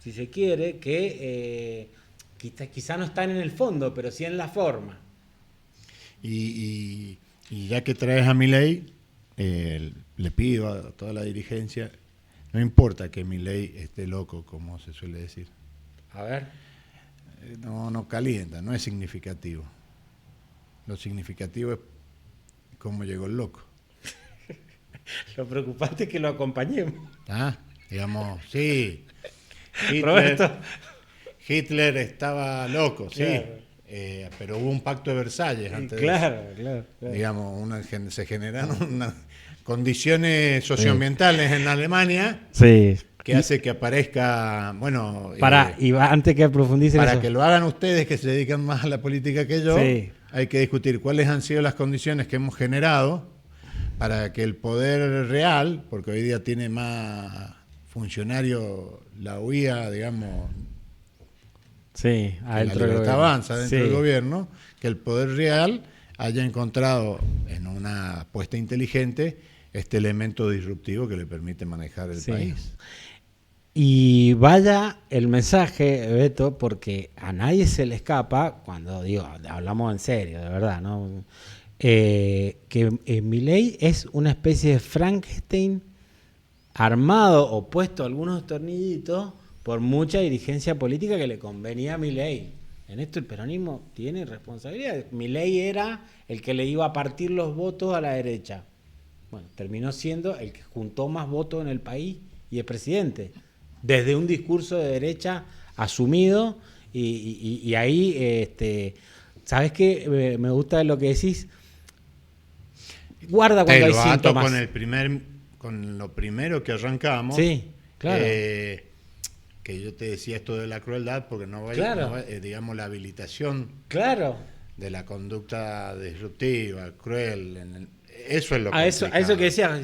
si se quiere, que quizá no están en el fondo, pero sí en la forma. Y ya que traes a Milei, le pido a toda la dirigencia, no importa que Milei esté loco, como se suele decir. A ver. No calienta, no es significativo. Lo significativo es cómo llegó el loco. Lo preocupante es que lo acompañemos. Digamos, sí. Hitler estaba loco, sí. Claro. Pero hubo un pacto de Versalles antes claro. Digamos, se generaron condiciones socioambientales en Alemania. Sí. Que hace que aparezca, bueno... antes que profundice para eso. que lo hagan ustedes, que se dedican más a la política que yo, sí. Hay que discutir cuáles han sido las condiciones que hemos generado para que el poder real, porque hoy día tiene más funcionarios la UIA, digamos, sí, la libertad avanza dentro del gobierno, que el poder real haya encontrado en una apuesta inteligente este elemento disruptivo que le permite manejar el país. Y vaya el mensaje, Beto, porque a nadie se le escapa, cuando hablamos en serio, de verdad, ¿no? Que Milei es una especie de Frankenstein armado o puesto algunos tornillitos por mucha dirigencia política que le convenía a Milei. En esto el peronismo tiene responsabilidad. Milei era el que le iba a partir los votos a la derecha. Bueno, terminó siendo el que juntó más votos en el país y es presidente. Desde un discurso de derecha asumido y ahí, ¿sabes qué? Me gusta lo que decís. Guarda cuando hay síntomas. Con lo primero que arrancamos. Sí, claro. Que yo te decía esto de la crueldad, porque digamos, la habilitación de la conducta disruptiva, cruel, eso es lo complicado. A eso que decías,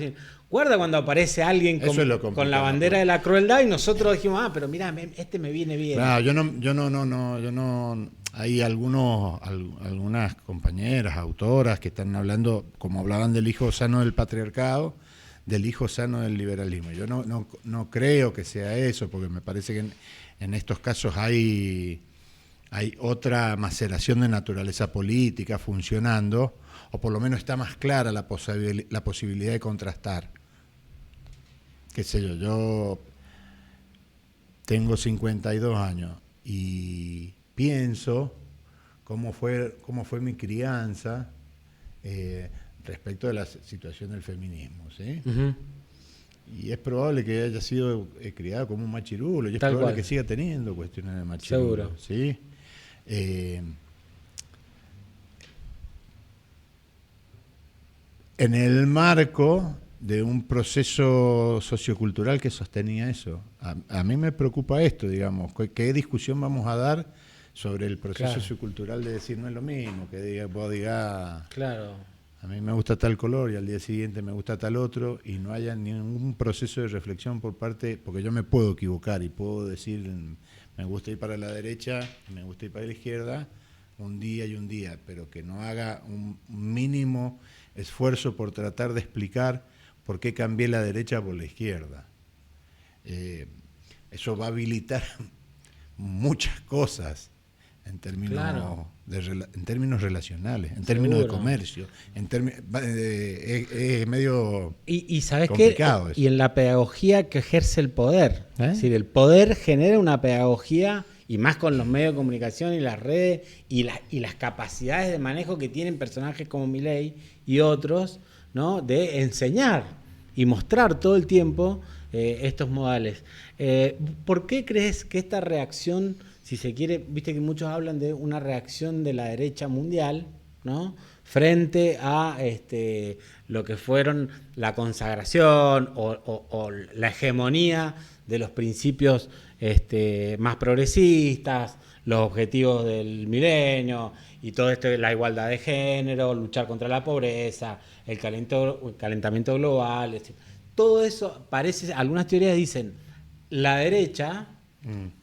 guarda cuando aparece alguien con la bandera de la crueldad y nosotros dijimos, pero mira, este me viene bien. No, yo no, hay algunas compañeras, autoras que están hablando, como hablaban del hijo sano del patriarcado, del hijo sano del liberalismo. Yo no creo que sea eso, porque me parece que en estos casos hay otra maceración de naturaleza política funcionando, o por lo menos está más clara la posibilidad de contrastar. Qué sé yo tengo 52 años y pienso cómo fue mi crianza, respecto de la situación del feminismo, ¿sí? Uh-huh. Y es probable que haya sido criado como un machirulo, y es probable que siga teniendo cuestiones de machirulo. Seguro. ¿Sí? En el marco de un proceso sociocultural que sostenía eso. A mí me preocupa esto, digamos, ¿qué discusión vamos a dar sobre el proceso sociocultural de decir no es lo mismo, que vos digas... Claro. A mí me gusta tal color y al día siguiente me gusta tal otro, y no haya ningún proceso de reflexión por parte, porque yo me puedo equivocar y puedo decir me gusta ir para la derecha, me gusta ir para la izquierda, un día y un día, pero que no haga un mínimo esfuerzo por tratar de explicar por qué cambié la derecha por la izquierda. Eso va a habilitar muchas cosas en términos, en términos relacionales, en términos de comercio, es medio y ¿sabes complicado qué? Eso. Y en la pedagogía que ejerce el poder. Es decir, el poder genera una pedagogía, y más con los medios de comunicación y las redes y las capacidades de manejo que tienen personajes como Milei y otros, ¿no? De enseñar y mostrar todo el tiempo estos modales. ¿Por qué crees que esta reacción, si se quiere, viste que muchos hablan de una reacción de la derecha mundial, ¿no? Frente a lo que fueron la consagración o la hegemonía de los principios más progresistas, los objetivos del milenio y todo esto, la igualdad de género, luchar contra la pobreza, el calentamiento global, todo eso parece, algunas teorías dicen, la derecha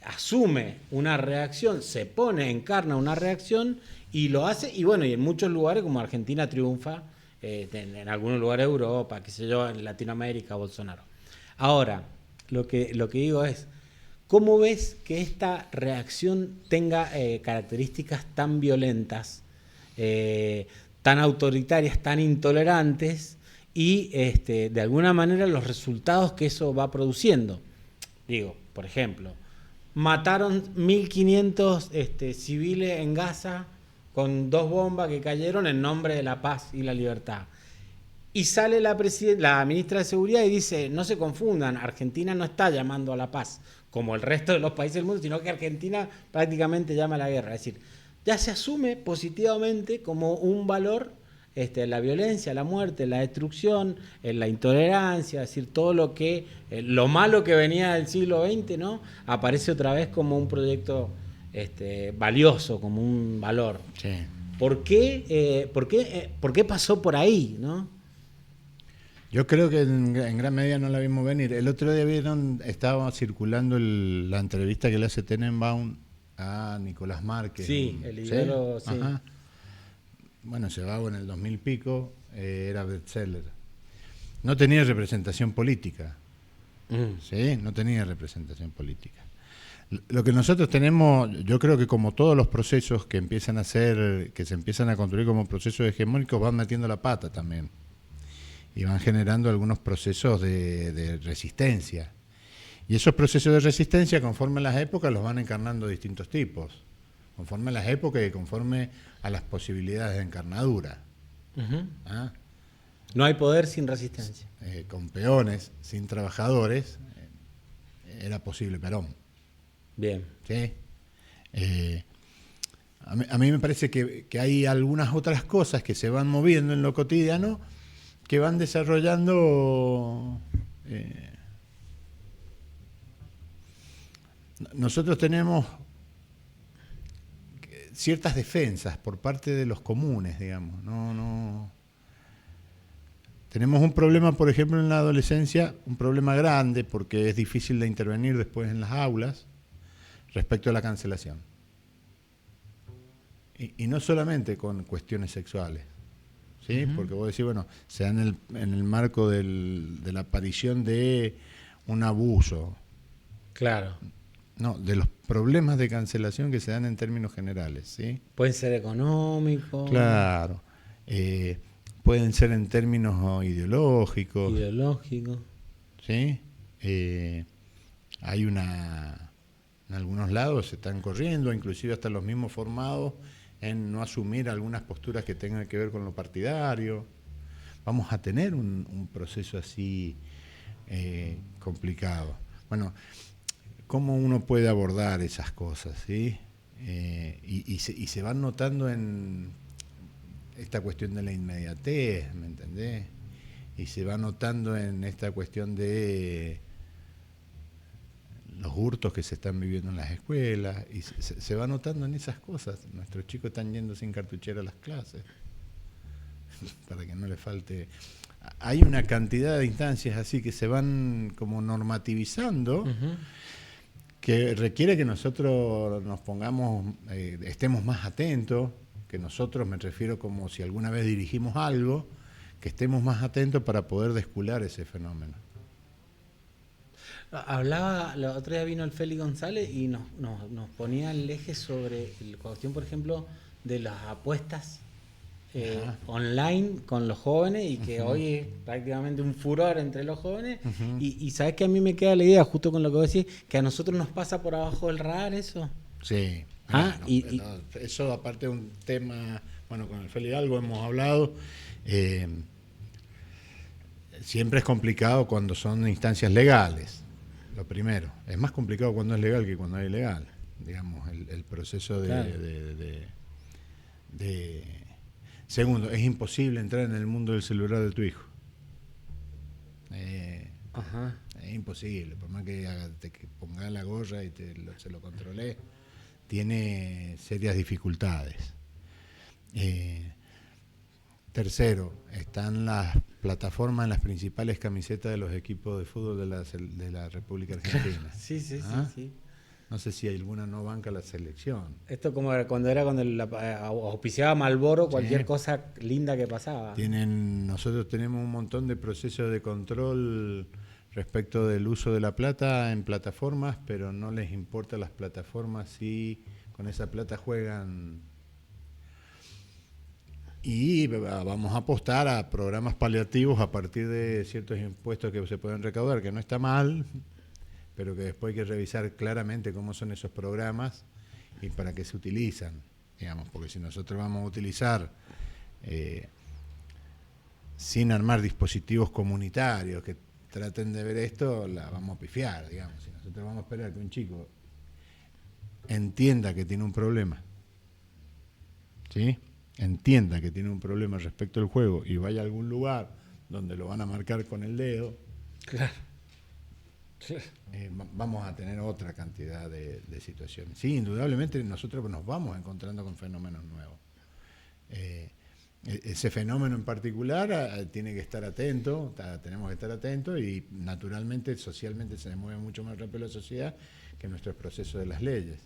asume una reacción, se pone, encarna una reacción y lo hace, y bueno, y en muchos lugares como Argentina triunfa, en algunos lugares de Europa, qué sé yo, en Latinoamérica, Bolsonaro. Ahora, lo que digo es, ¿cómo ves que esta reacción tenga características tan violentas, tan autoritarias, tan intolerantes y de alguna manera los resultados que eso va produciendo? Digo, por ejemplo, mataron 1.500 civiles en Gaza con 2 bombas que cayeron en nombre de la paz y la libertad. Y sale la ministra de Seguridad y dice, no se confundan, Argentina no está llamando a la paz como el resto de los países del mundo, sino que Argentina prácticamente llama a la guerra. Es decir, ya se asume positivamente como un valor la violencia, la muerte, la destrucción, la intolerancia, es decir, todo lo malo que venía del siglo XX, ¿no? Aparece otra vez como un proyecto valioso, como un valor. Sí. ¿Por qué pasó por ahí, no? Yo creo que en gran medida no la vimos venir. El otro día estaba circulando la entrevista que le hace Tenenbaum a Nicolás Márquez. Sí, el ideólogo, sí. Ajá. Bueno, se va en el 2000 pico, era bestseller. No tenía representación política. ¿Sí? No tenía representación política. Lo que nosotros tenemos, yo creo que como todos los procesos que se empiezan a construir como procesos hegemónicos, van metiendo la pata también. Y van generando algunos procesos de resistencia. Y esos procesos de resistencia, conforme a las épocas, los van encarnando distintos tipos. Conforme a las épocas y conforme a las posibilidades de encarnadura. Uh-huh. ¿Ah? No hay poder sin resistencia. Con peones, sin trabajadores, era posible Perón. Bien. ¿Sí? A mí me parece que hay algunas otras cosas que se van moviendo en lo cotidiano que van desarrollando. Nosotros tenemos ciertas defensas por parte de los comunes, digamos. No. Tenemos un problema, por ejemplo, en la adolescencia, un problema grande porque es difícil de intervenir después en las aulas respecto a la cancelación. Y no solamente con cuestiones sexuales, ¿sí? Uh-huh. Porque vos decís, bueno, se da en el marco de la aparición de un abuso. Claro. No, de los problemas de cancelación que se dan en términos generales, ¿sí? Pueden ser económicos. Claro. Pueden ser en términos ideológicos. ¿Sí? Hay en algunos lados se están corriendo, inclusive hasta los mismos formados, en no asumir algunas posturas que tengan que ver con lo partidario. Vamos a tener un proceso así complicado. Bueno, ¿cómo uno puede abordar esas cosas? ¿Sí? Y se van notando en esta cuestión de la inmediatez, ¿me entendés? Y se va notando en esta cuestión de los hurtos que se están viviendo en las escuelas, y se va notando en esas cosas. Nuestros chicos están yendo sin cartuchera a las clases, para que no les falte. Hay una cantidad de instancias así que se van como normativizando, uh-huh, que requiere que nosotros nos pongamos, estemos más atentos, que nosotros, me refiero como si alguna vez dirigimos algo, que estemos más atentos para poder descular ese fenómeno. Hablaba, el otro día vino el Félix González y nos ponía el eje sobre la cuestión, por ejemplo, de las apuestas online con los jóvenes, y que, uh-huh, hoy es prácticamente un furor entre los jóvenes, uh-huh, y sabes que a mí me queda la idea, justo con lo que vos decís, que a nosotros nos pasa por abajo del radar eso. Sí. Eso aparte de un tema, bueno, con el Félix algo hemos hablado, siempre es complicado cuando son instancias legales. Lo primero, es más complicado cuando es legal que cuando es ilegal, digamos, el proceso claro, Segundo, es imposible entrar en el mundo del celular de tu hijo. Ajá. Es imposible, por más que te pongas la gorra y se lo controlé, tiene serias dificultades. Tercero, están las plataformas en las principales camisetas de los equipos de fútbol de la República Argentina. Sí. No sé si alguna no banca la selección. Esto como cuando auspiciaba Marlboro, cualquier cosa linda que pasaba. Nosotros tenemos un montón de procesos de control respecto del uso de la plata en plataformas, pero no les importa las plataformas si con esa plata juegan. Y vamos a apostar a programas paliativos a partir de ciertos impuestos que se pueden recaudar, que no está mal, pero que después hay que revisar claramente cómo son esos programas y para qué se utilizan, digamos, porque si nosotros vamos a utilizar sin armar dispositivos comunitarios que traten de ver esto, la vamos a pifiar, digamos. Si nosotros vamos a esperar que un chico entienda que tiene un problema, ¿sí? Entienda que tiene un problema respecto al juego y vaya a algún lugar donde lo van a marcar con el dedo, claro. Vamos a tener otra cantidad de situaciones. Sí, indudablemente nosotros nos vamos encontrando con fenómenos nuevos. Ese fenómeno en particular tiene que estar atento, tenemos que estar atentos, y naturalmente, socialmente se mueve mucho más rápido la sociedad que nuestros procesos de las leyes.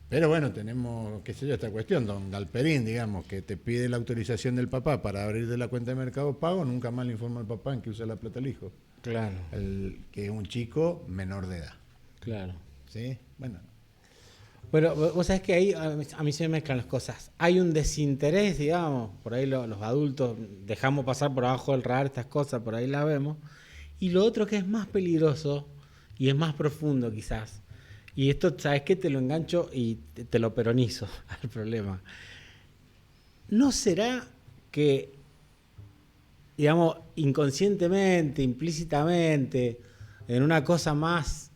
Pero bueno, tenemos, qué sé yo, esta cuestión, don Galperín, digamos, que te pide la autorización del papá para abrir de la cuenta de Mercado Pago, nunca más le informa al papá en que usa la plata el hijo. Claro. Que es un chico menor de edad. Claro. ¿Sí? Bueno. Pero vos sabés que ahí a mí se me mezclan las cosas. Hay un desinterés, digamos, por ahí los adultos dejamos pasar por abajo del radar estas cosas, por ahí las vemos. Y lo otro que es más peligroso y es más profundo quizás. Y esto, ¿sabes qué? Te lo engancho y te lo peronizo al problema. ¿No será que digamos, inconscientemente, implícitamente, en una cosa más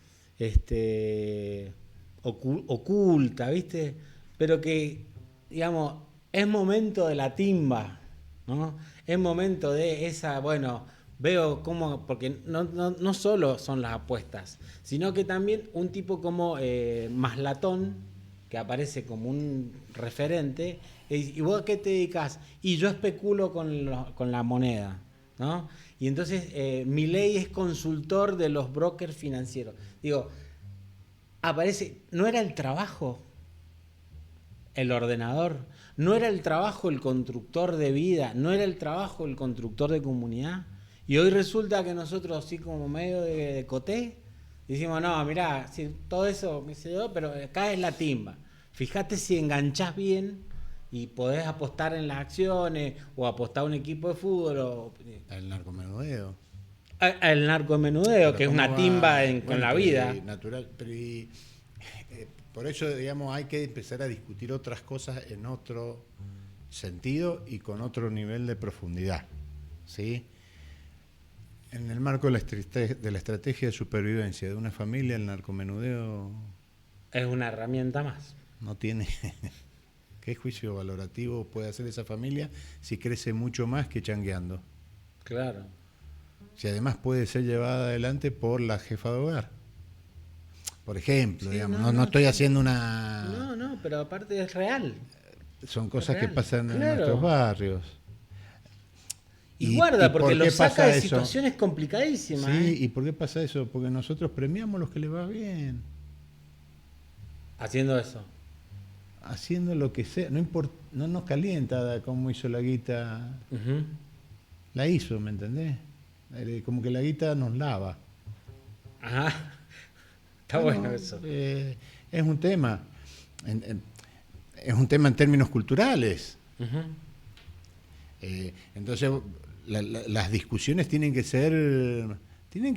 oculta, ¿viste? Pero que, digamos, es momento de la timba, ¿no? Es momento de esa, bueno, veo cómo, porque no solo son las apuestas, sino que también un tipo como Maslatón, que aparece como un referente, ¿y vos a qué te dedicas? Y yo especulo con la moneda, ¿no? Y entonces Milei es consultor de los brokers financieros. Digo, aparece, no era el trabajo el ordenador, no era el trabajo el constructor de vida, no era el trabajo el constructor de comunidad. Y hoy resulta que nosotros, así como medio de coté, decimos, no, mirá, sí, todo eso me se dio, pero acá es la timba. Fíjate si enganchás bien y podés apostar en las acciones o apostar a un equipo de fútbol. El narcomenudeo. El narcomenudeo, que es una timba con la vida. Natural, por eso, digamos, hay que empezar a discutir otras cosas en otro sentido y con otro nivel de profundidad, ¿sí? En el marco de la estrategia de supervivencia de una familia, el narcomenudeo es una herramienta más. No tiene... ¿Qué juicio valorativo puede hacer esa familia si crece mucho más que changueando? Claro. Si además puede ser llevada adelante por la jefa de hogar. Por ejemplo, sí, digamos, no estoy haciendo una... No, pero aparte es real. Son cosas que pasan en nuestros barrios. Y guarda, porque lo saca de situaciones complicadísimas. Sí, ¿y por qué pasa eso? Porque nosotros premiamos los que les va bien. Haciendo eso. Haciendo lo que sea. No nos calienta cómo hizo la guita. La hizo, ¿me entendés? Como que la guita nos lava. Ajá. Está bueno eso. Es un tema. Es un tema en términos culturales. Entonces, las discusiones tienen que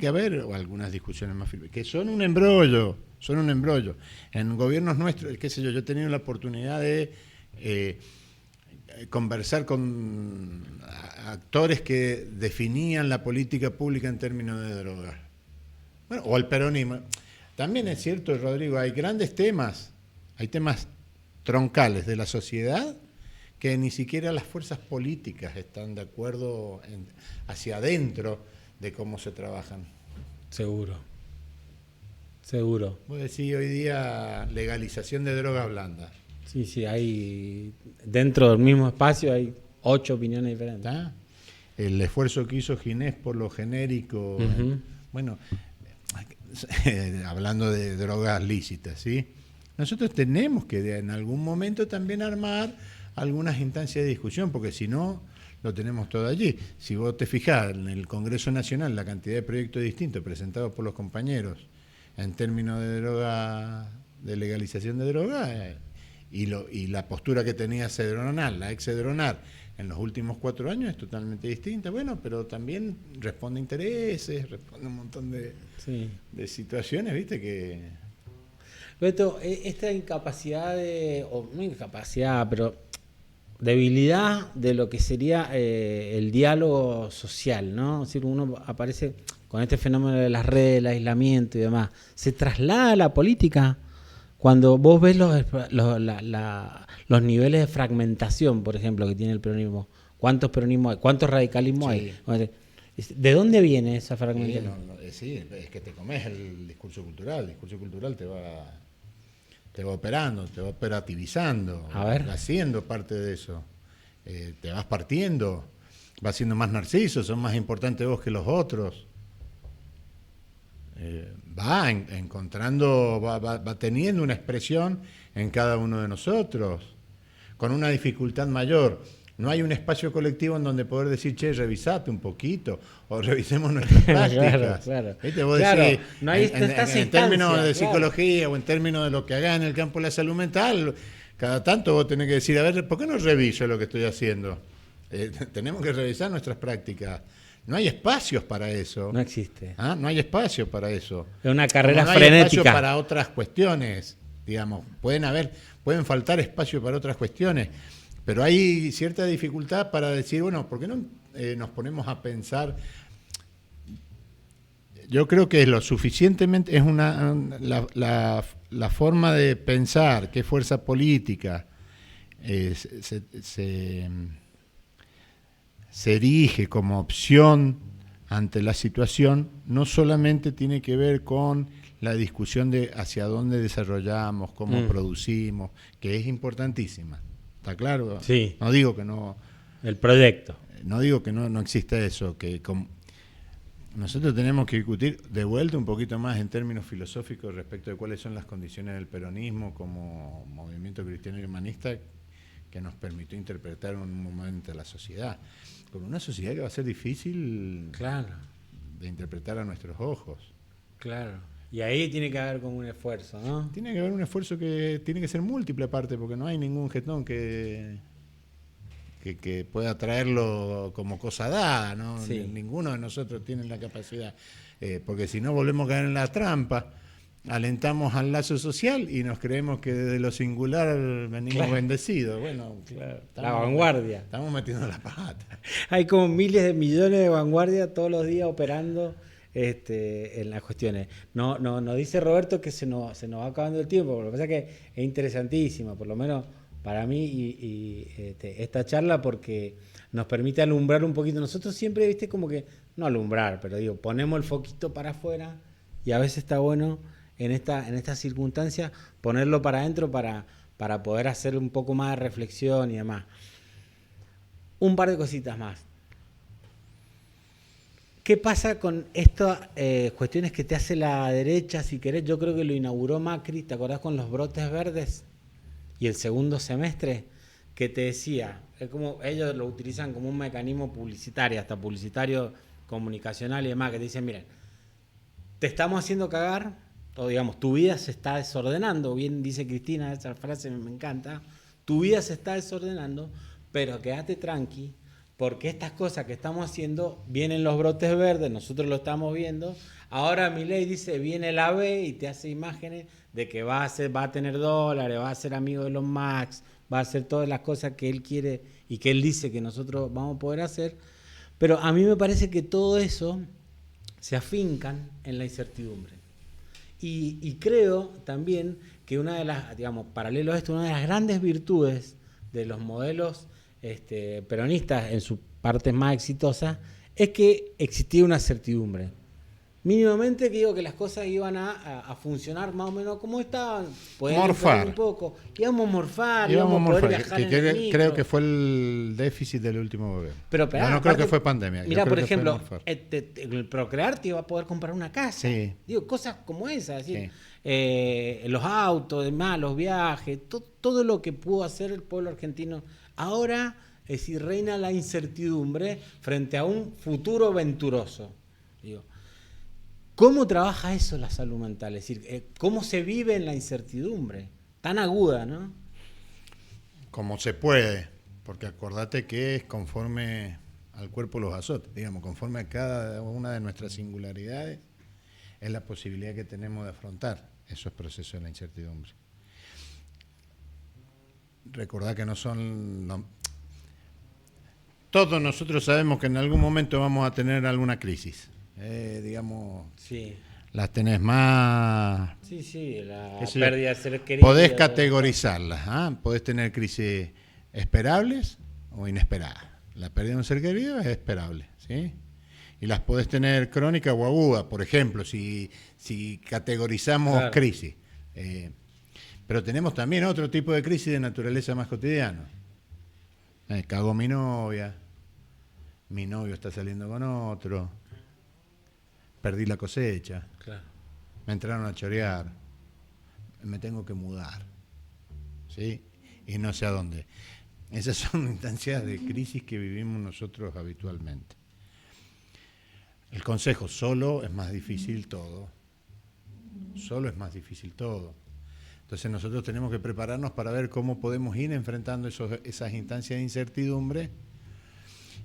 haber, o algunas discusiones más firmes, que son un embrollo. En gobiernos nuestros, qué sé yo he tenido la oportunidad de conversar con actores que definían la política pública en términos de drogas. Bueno, o el peronismo. También es cierto, Rodrigo, hay grandes temas, hay temas troncales de la sociedad que ni siquiera las fuerzas políticas están de acuerdo hacia adentro de cómo se trabajan. Seguro. Vos decís hoy día legalización de drogas blandas. Sí, hay dentro del mismo espacio hay 8 opiniones diferentes. ¿Está? El esfuerzo que hizo Ginés por lo genérico, bueno, hablando de drogas lícitas, ¿sí? Nosotros tenemos que en algún momento también armar algunas instancias de discusión, porque si no, lo tenemos todo allí. Si vos te fijás en el Congreso Nacional, la cantidad de proyectos distintos presentados por los compañeros en términos de droga, de legalización de droga, y la postura que tenía Cedronar, la ex Cedronar, en los últimos 4 años es totalmente distinta. Bueno, pero también responde a intereses, responde a un montón de situaciones, ¿viste? Que... Beto, esta incapacidad o no incapacidad, pero debilidad de lo que sería el diálogo social, ¿no? Es decir, uno aparece con este fenómeno de las redes, el aislamiento y demás. ¿Se traslada a la política? Cuando vos ves los niveles de fragmentación, por ejemplo, que tiene el peronismo, ¿cuántos peronismos hay? ¿Cuántos radicalismos hay? ¿De dónde viene esa fragmentación? Sí, es que te comes el discurso cultural. El discurso cultural te va operando, te va operativizando, va siendo parte de eso. Te vas partiendo, vas siendo más narciso, son más importantes vos que los otros. Va encontrando, va teniendo una expresión en cada uno de nosotros, con una dificultad mayor. No hay un espacio colectivo en donde poder decir, che, revisate un poquito, o revisemos nuestras prácticas. Claro. ¿Viste? Vos decís, no hay en términos de psicología o en términos de lo que hagas en el campo de la salud mental, cada tanto vos tenés que decir, a ver, ¿por qué no reviso lo que estoy haciendo? Tenemos que revisar nuestras prácticas. No hay espacios para eso. No existe. No hay espacio para eso. Es una carrera frenética. No hay espacio para otras cuestiones, digamos. Pueden faltar espacio para otras cuestiones. Pero hay cierta dificultad para decir, bueno, ¿por qué no nos ponemos a pensar? Yo creo que es lo suficientemente, es la forma de pensar qué fuerza política se erige como opción ante la situación, no solamente tiene que ver con la discusión de hacia dónde desarrollamos, cómo producimos, que es importantísima. ¿Está claro? Sí. No digo que no. El proyecto. No digo que no exista eso, que nosotros tenemos que discutir de vuelta un poquito más en términos filosóficos respecto de cuáles son las condiciones del peronismo como movimiento cristiano y humanista que nos permitió interpretar un momento de la sociedad. Con una sociedad que va a ser difícil de interpretar a nuestros ojos. Claro. Y ahí tiene que haber como un esfuerzo, ¿no? Tiene que haber un esfuerzo que tiene que ser múltiple aparte, porque no hay ningún gestón que pueda traerlo como cosa dada, ¿no? Sí. Ninguno de nosotros tiene la capacidad. Porque si no volvemos a caer en la trampa, alentamos al lazo social y nos creemos que desde lo singular venimos bendecidos. Bueno, la vanguardia. Estamos metiendo la pata. Hay como miles de millones de vanguardia todos los días operando en las cuestiones. No dice Roberto que se nos va acabando el tiempo, lo que pasa es que es interesantísimo, por lo menos para mí esta charla, porque nos permite alumbrar un poquito. Nosotros siempre, viste, como que, no alumbrar, pero digo, ponemos el foquito para afuera y a veces está bueno en esta circunstancia ponerlo para adentro para poder hacer un poco más de reflexión y demás. Un par de cositas más. ¿Qué pasa con estas cuestiones que te hace la derecha, si querés? Yo creo que lo inauguró Macri, ¿te acordás con los brotes verdes? Y el segundo semestre, que te decía, es como ellos lo utilizan como un mecanismo publicitario, hasta publicitario, comunicacional y demás, que te dicen, miren, te estamos haciendo cagar, o digamos, tu vida se está desordenando, bien dice Cristina, esa frase me encanta, tu vida se está desordenando, pero quédate tranqui, porque estas cosas que estamos haciendo, vienen los brotes verdes, nosotros lo estamos viendo, ahora Milei dice, viene el AB y te hace imágenes de que va a tener dólares, va a ser amigo de los Max, va a hacer todas las cosas que él quiere y que él dice que nosotros vamos a poder hacer, pero a mí me parece que todo eso se afincan en la incertidumbre. Y creo también que una de las, digamos, paralelo a esto, una de las grandes virtudes de los modelos peronistas en sus partes más exitosas es que existía una certidumbre. Mínimamente que digo que las cosas iban a funcionar más o menos como estaban. Morfar. Un poco. Íbamos a morfar, íbamos a poder viajar en el micro. Creo que fue el déficit del último gobierno. Pero, no creo que fue pandemia. Mira, por ejemplo, el Procrear te iba a poder comprar una casa. Sí. Digo, cosas como esas. Sí. Los autos, demás, los viajes, todo lo que pudo hacer el pueblo argentino. Ahora, es decir, reina la incertidumbre frente a un futuro venturoso. Digo, ¿cómo trabaja eso la salud mental? Es decir, ¿cómo se vive en la incertidumbre? Tan aguda, ¿no? Como se puede, porque acordate que es conforme al cuerpo los azotes, digamos, conforme a cada una de nuestras singularidades, es la posibilidad que tenemos de afrontar esos procesos de la incertidumbre. Recordá que no son... Todos nosotros sabemos que en algún momento vamos a tener alguna crisis. Digamos, sí. Las tenés más... Sí, la pérdida de ser querido. Podés categorizarlas, ¿ah? Podés tener crisis esperables o inesperadas. La pérdida de un ser querido es esperable, ¿sí? Y las podés tener crónicas o agudas, por ejemplo, si categorizamos crisis. Pero tenemos también otro tipo de crisis de naturaleza más cotidiana. Cagó mi novia, mi novio está saliendo con otro, perdí la cosecha, me entraron a chorear, me tengo que mudar, ¿sí? Y no sé a dónde. Esas son instancias de crisis que vivimos nosotros habitualmente. El consejo, solo es más difícil todo. Solo es más difícil todo. Entonces nosotros tenemos que prepararnos para ver cómo podemos ir enfrentando esas instancias de incertidumbre.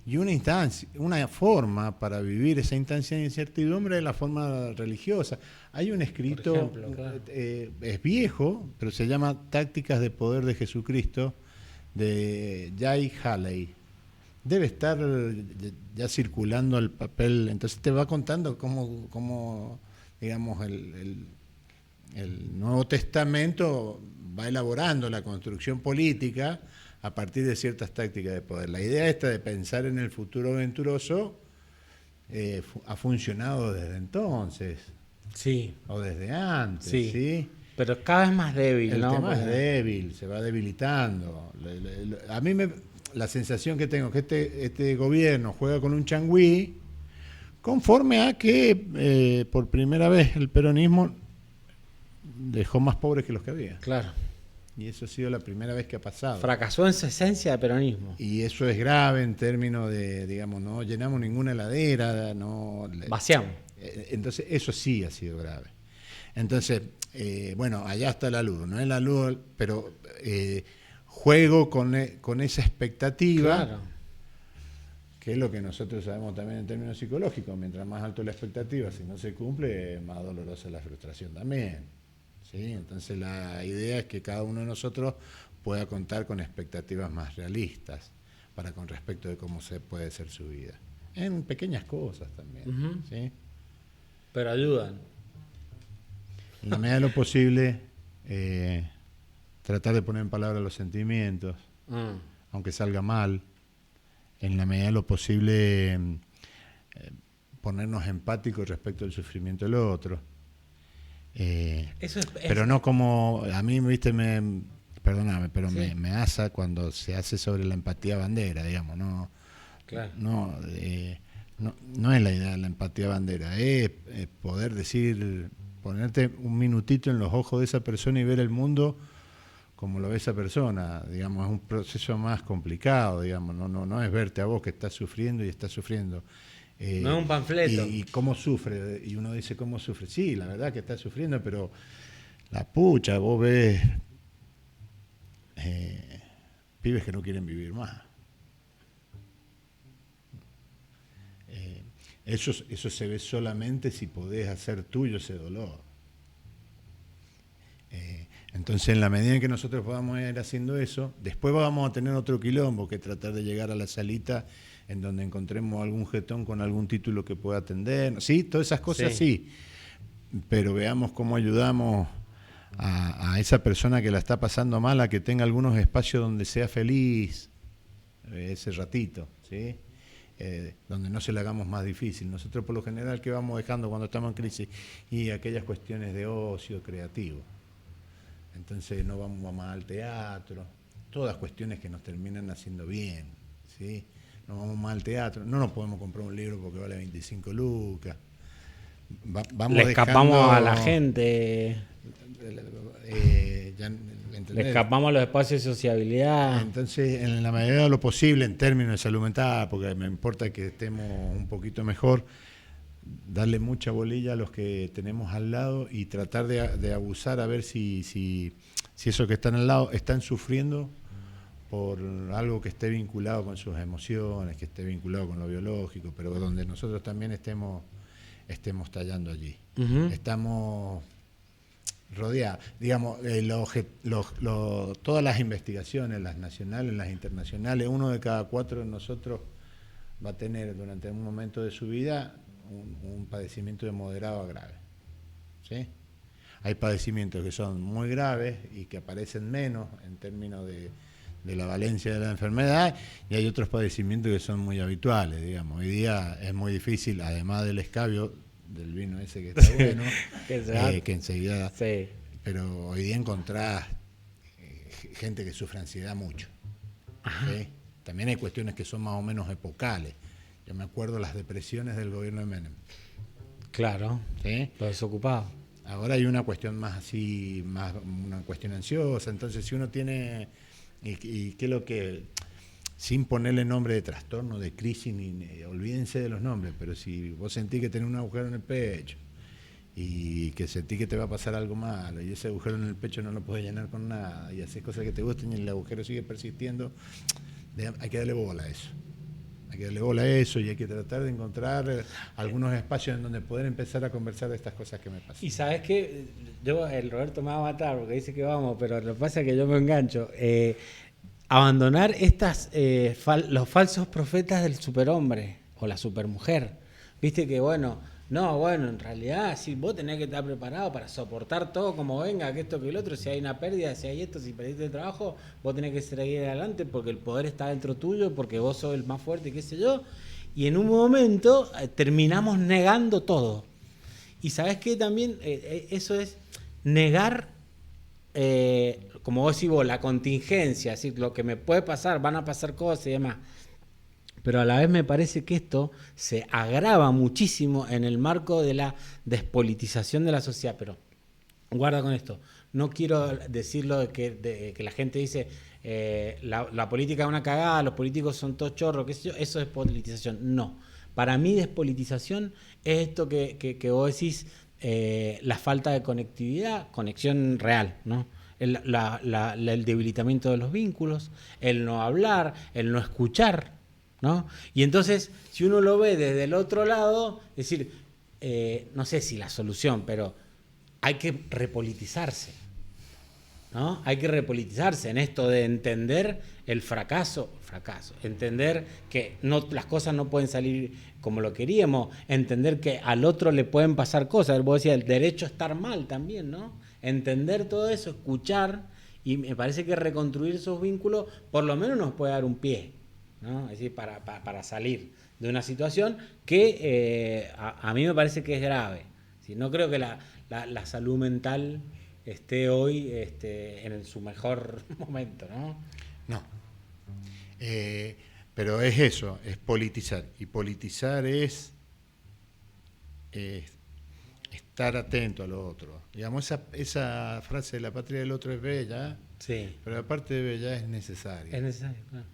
Y una forma para vivir esa instancia de incertidumbre es la forma religiosa. Hay un escrito, por ejemplo, es viejo, pero se llama Tácticas de Poder de Jesucristo, de Jay Haley. Debe estar ya circulando el papel, entonces te va contando cómo digamos, el Nuevo Testamento va elaborando la construcción política a partir de ciertas tácticas de poder. La idea esta de pensar en el futuro venturoso ha funcionado desde entonces. Sí. O desde antes, Sí. ¿sí? Pero cada vez más débil, El ¿no? tema es débil, se va debilitando. A mí la sensación que tengo es que este gobierno juega con un changüí conforme a que por primera vez el peronismo dejó más pobres que los que había. Claro. Y eso ha sido la primera vez que ha pasado. Fracasó en su esencia de peronismo. Y eso es grave en términos de, digamos, no llenamos ninguna heladera, no... Vaciamos. Entonces, eso sí ha sido grave. Entonces, bueno, allá está la luz, no es la luz, pero juego con esa expectativa, Claro. que es lo que nosotros sabemos también en términos psicológicos. Mientras más alto la expectativa, si no se cumple, más dolorosa la frustración también. ¿Sí? Entonces la idea es que cada uno de nosotros pueda contar con expectativas más realistas con respecto de cómo se puede ser su vida. En pequeñas cosas también. Uh-huh. ¿Sí? Pero ayudan. En la medida de lo posible, tratar de poner en palabras los sentimientos, aunque salga mal. En la medida de lo posible, ponernos empáticos respecto al sufrimiento del otro. Pero no como a mí, viste, perdóname, pero sí, me asa cuando se hace sobre la empatía bandera, digamos, no, claro. No es la idea de la empatía bandera, es poder decir, ponerte un minutito en los ojos de esa persona y ver el mundo como lo ve esa persona, digamos, es un proceso más complicado, digamos, no es verte a vos que estás sufriendo y estás sufriendo. No es un panfleto. Y cómo sufre, y uno dice cómo sufre. Sí, la verdad que está sufriendo, pero la pucha, vos ves pibes que no quieren vivir más. Eso se ve solamente si podés hacer tuyo ese dolor. Entonces, en la medida en que nosotros podamos ir haciendo eso, después vamos a tener otro quilombo que tratar de llegar a la salita en donde encontremos algún jetón con algún título que pueda atender. Sí, todas esas cosas sí. Pero veamos cómo ayudamos a esa persona que la está pasando mal a que tenga algunos espacios donde sea feliz ese ratito, ¿sí? Donde no se le hagamos más difícil. Nosotros por lo general, ¿qué vamos dejando cuando estamos en crisis? Y aquellas cuestiones de ocio creativo. Entonces no vamos más al teatro, todas cuestiones que nos terminan haciendo bien, ¿sí? No vamos más al teatro, no nos podemos comprar un libro porque vale 25 lucas. Le escapamos a la gente, le escapamos a los espacios de sociabilidad. Entonces, en la medida de lo posible, en términos de salud mental, porque me importa que estemos un poquito mejor, darle mucha bolilla a los que tenemos al lado y tratar de abusar a ver si esos que están al lado están sufriendo por algo que esté vinculado con sus emociones, que esté vinculado con lo biológico, pero donde nosotros también estemos tallando allí. Uh-huh. Estamos rodeados, digamos, todas las investigaciones, las nacionales, las internacionales, 1 de cada 4 de nosotros va a tener durante un momento de su vida un padecimiento de moderado a grave. ¿Sí? Hay padecimientos que son muy graves y que aparecen menos en términos de la valencia de la enfermedad, y hay otros padecimientos que son muy habituales, digamos. Hoy día es muy difícil, además del escabio, del vino ese que está bueno, que enseguida... Sí. Pero hoy día encontrás gente que sufre ansiedad mucho. ¿Sí? También hay cuestiones que son más o menos epocales. Yo me acuerdo las depresiones del gobierno de Menem. Claro, ¿sí? Los desocupados. Ahora hay una cuestión más así, más una cuestión ansiosa. Entonces, si uno tiene, y qué es lo que, sin ponerle nombre de trastorno, de crisis, olvídense de los nombres, pero si vos sentís que tenés un agujero en el pecho y que sentís que te va a pasar algo malo y ese agujero en el pecho no lo podés llenar con nada y haces cosas que te gusten y el agujero sigue persistiendo, hay que darle bola a eso. Hay que darle bola a eso y hay que tratar de encontrar algunos espacios en donde poder empezar a conversar de estas cosas que me pasan. Y sabes que el Roberto me va a matar porque dice que vamos, pero lo que pasa es que yo me engancho. abandonar los falsos profetas del superhombre o la supermujer. Viste que bueno, en realidad sí, vos tenés que estar preparado para soportar todo como venga, que esto, que el otro, si hay una pérdida, si hay esto, si perdiste el trabajo, vos tenés que seguir adelante porque el poder está dentro tuyo, porque vos sos el más fuerte, qué sé yo. Y en un momento terminamos negando todo. Y sabés que también eso es negar, como vos decís vos, la contingencia, es decir, lo que me puede pasar, van a pasar cosas y demás. Pero a la vez me parece que esto se agrava muchísimo en el marco de la despolitización de la sociedad. Pero guarda con esto, no quiero decirlo de que la gente dice la política es una cagada, los políticos son todos chorros, qué sé yo, eso es politización. No, para mí despolitización es esto que vos decís, la falta de conectividad, conexión real, ¿no? El debilitamiento de los vínculos, el no hablar, el no escuchar, ¿no? Y entonces, si uno lo ve desde el otro lado, es decir, no sé si la solución, pero hay que repolitizarse, ¿no? Hay que repolitizarse en esto de entender el fracaso, entender que las cosas no pueden salir como lo queríamos, entender que al otro le pueden pasar cosas. Vos decías, el derecho a estar mal también, ¿no? Entender todo eso, escuchar, y me parece que reconstruir esos vínculos por lo menos nos puede dar un pie, ¿no? Es decir, para salir de una situación que a mí me parece que es grave. ¿Sí? No creo que la salud mental esté hoy en su mejor momento, ¿no? No. Pero es eso, es politizar. Y politizar es estar atento a lo otro. Digamos, esa frase de la patria del otro es bella, sí, pero aparte de bella es necesaria. Es necesario, claro.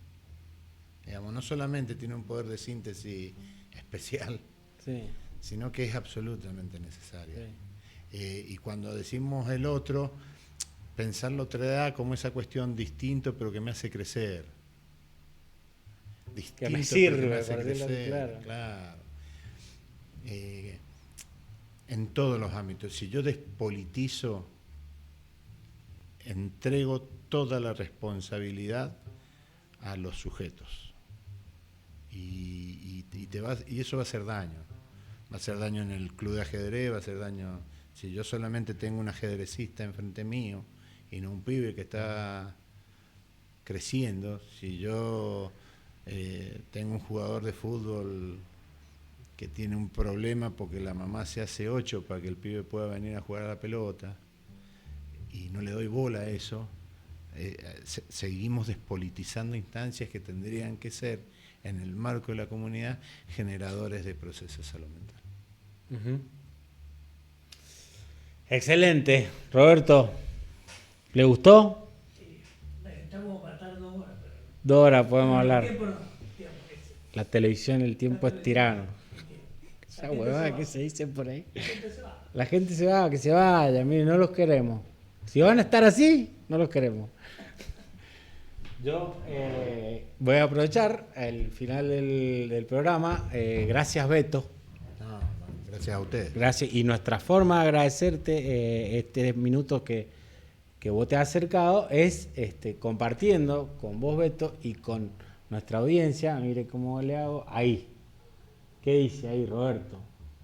Digamos, no solamente tiene un poder de síntesis especial, Sí, sino que es absolutamente necesaria. sí. Y cuando decimos el otro, pensar la otra edad como esa cuestión distinto, pero que me hace crecer. Distinto, Que me sirve, pero que me hace para decirlo crecer, claro. En todos los ámbitos. Si yo despolitizo, entrego toda la responsabilidad a los sujetos. Y eso va a hacer daño. Va a hacer daño en el club de ajedrez, va a hacer daño. Si yo solamente tengo un ajedrecista enfrente mío y no un pibe que está creciendo, si yo tengo un jugador de fútbol que tiene un problema porque la mamá se hace 8 para que el pibe pueda venir a jugar a la pelota y no le doy bola a eso, seguimos despolitizando instancias que tendrían que ser, en el marco de la comunidad, generadores de procesos de salud mental. Uh-huh. Excelente. Roberto, ¿le gustó? Sí, estamos para estar 2 horas. Pero 2 horas podemos hablar. Tiempo no. La televisión, el tiempo es tirano. Esa gente huevada se va. que se dice por ahí. La gente se va. La gente se va, que se vaya. Miren, no los queremos. Si van a estar así, no los queremos. Yo voy a aprovechar el final del programa. Gracias, Beto. No, gracias a ustedes. Gracias. Y nuestra forma de agradecerte este minuto que vos te has acercado es compartiendo con vos, Beto, y con nuestra audiencia. Mire cómo le hago. Ahí. ¿Qué dice ahí, Roberto?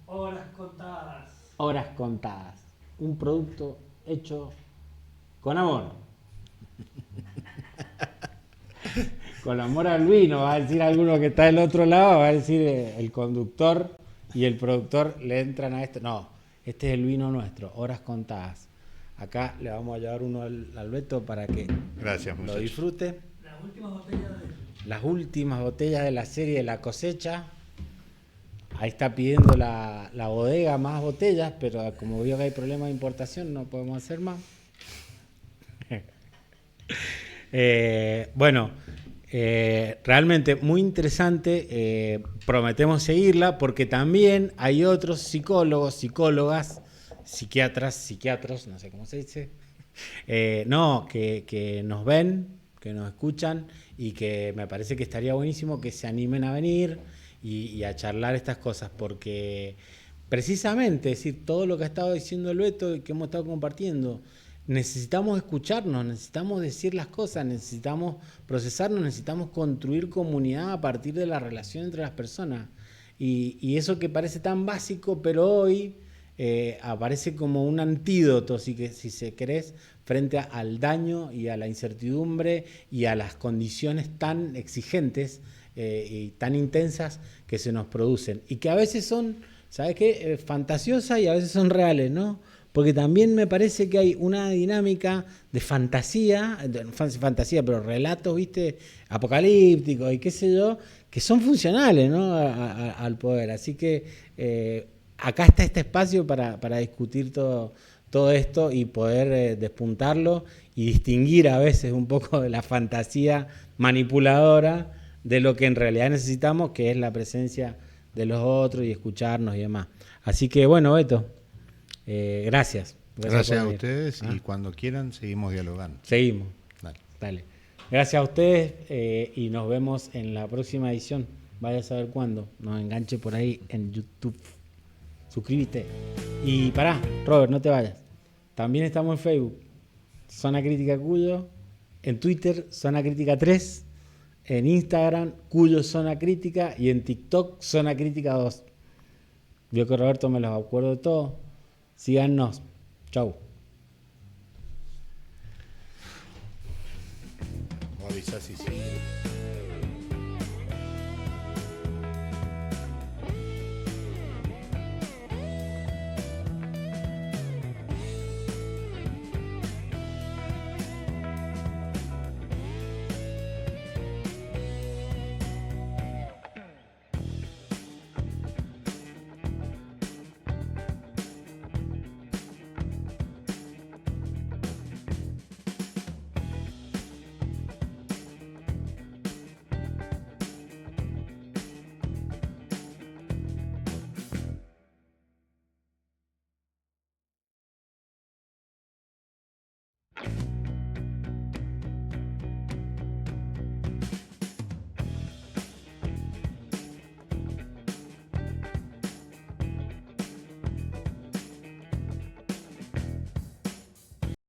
Horas contadas. Horas contadas. Un producto hecho con amor. Con amor al vino, va a decir alguno que está del otro lado, va a decir el conductor y el productor le entran a esto. No, este es el vino nuestro, horas contadas. Acá le vamos a llevar uno al Beto para que Gracias, lo muchachos. disfrute. Las últimas botellas de... Las últimas botellas de la serie de La Cosecha. Ahí está pidiendo la bodega más botellas, pero como vio que hay problemas de importación, no podemos hacer más. Realmente muy interesante. Prometemos seguirla porque también hay otros psicólogos, psicólogas, psiquiatros, no sé cómo se dice, que nos ven, que nos escuchan y que me parece que estaría buenísimo que se animen a venir y a charlar estas cosas, porque precisamente, es decir, todo lo que ha estado diciendo el Beto y que hemos estado compartiendo, necesitamos escucharnos, necesitamos decir las cosas, necesitamos procesarnos, necesitamos construir comunidad a partir de la relación entre las personas. Y eso que parece tan básico, pero hoy aparece como un antídoto, si se querés, frente al daño y a la incertidumbre y a las condiciones tan exigentes y tan intensas que se nos producen. Y que a veces son, ¿sabes qué? Fantasiosas y a veces son reales, ¿no? Porque también me parece que hay una dinámica de fantasía, pero relatos, ¿viste? Apocalípticos y qué sé yo, que son funcionales, ¿no? Al poder. Así que acá está este espacio para discutir todo esto y poder despuntarlo y distinguir a veces un poco de la fantasía manipuladora de lo que en realidad necesitamos, que es la presencia de los otros y escucharnos y demás. Así que bueno, Beto, gracias. Gracias a ustedes y cuando quieran seguimos dialogando. Seguimos. Dale. Gracias a ustedes y nos vemos en la próxima edición. Vaya a saber cuándo. Nos enganche por ahí en YouTube. Suscríbete. Y pará, Robert, no te vayas. También estamos en Facebook, Zona Crítica Cuyo. En Twitter, Zona Crítica 3. En Instagram, Cuyo Zona Crítica. Y en TikTok, Zona Crítica 2. Vio que Roberto me los acuerdo de todo. Síganos. Chau. Vos avisás si sí.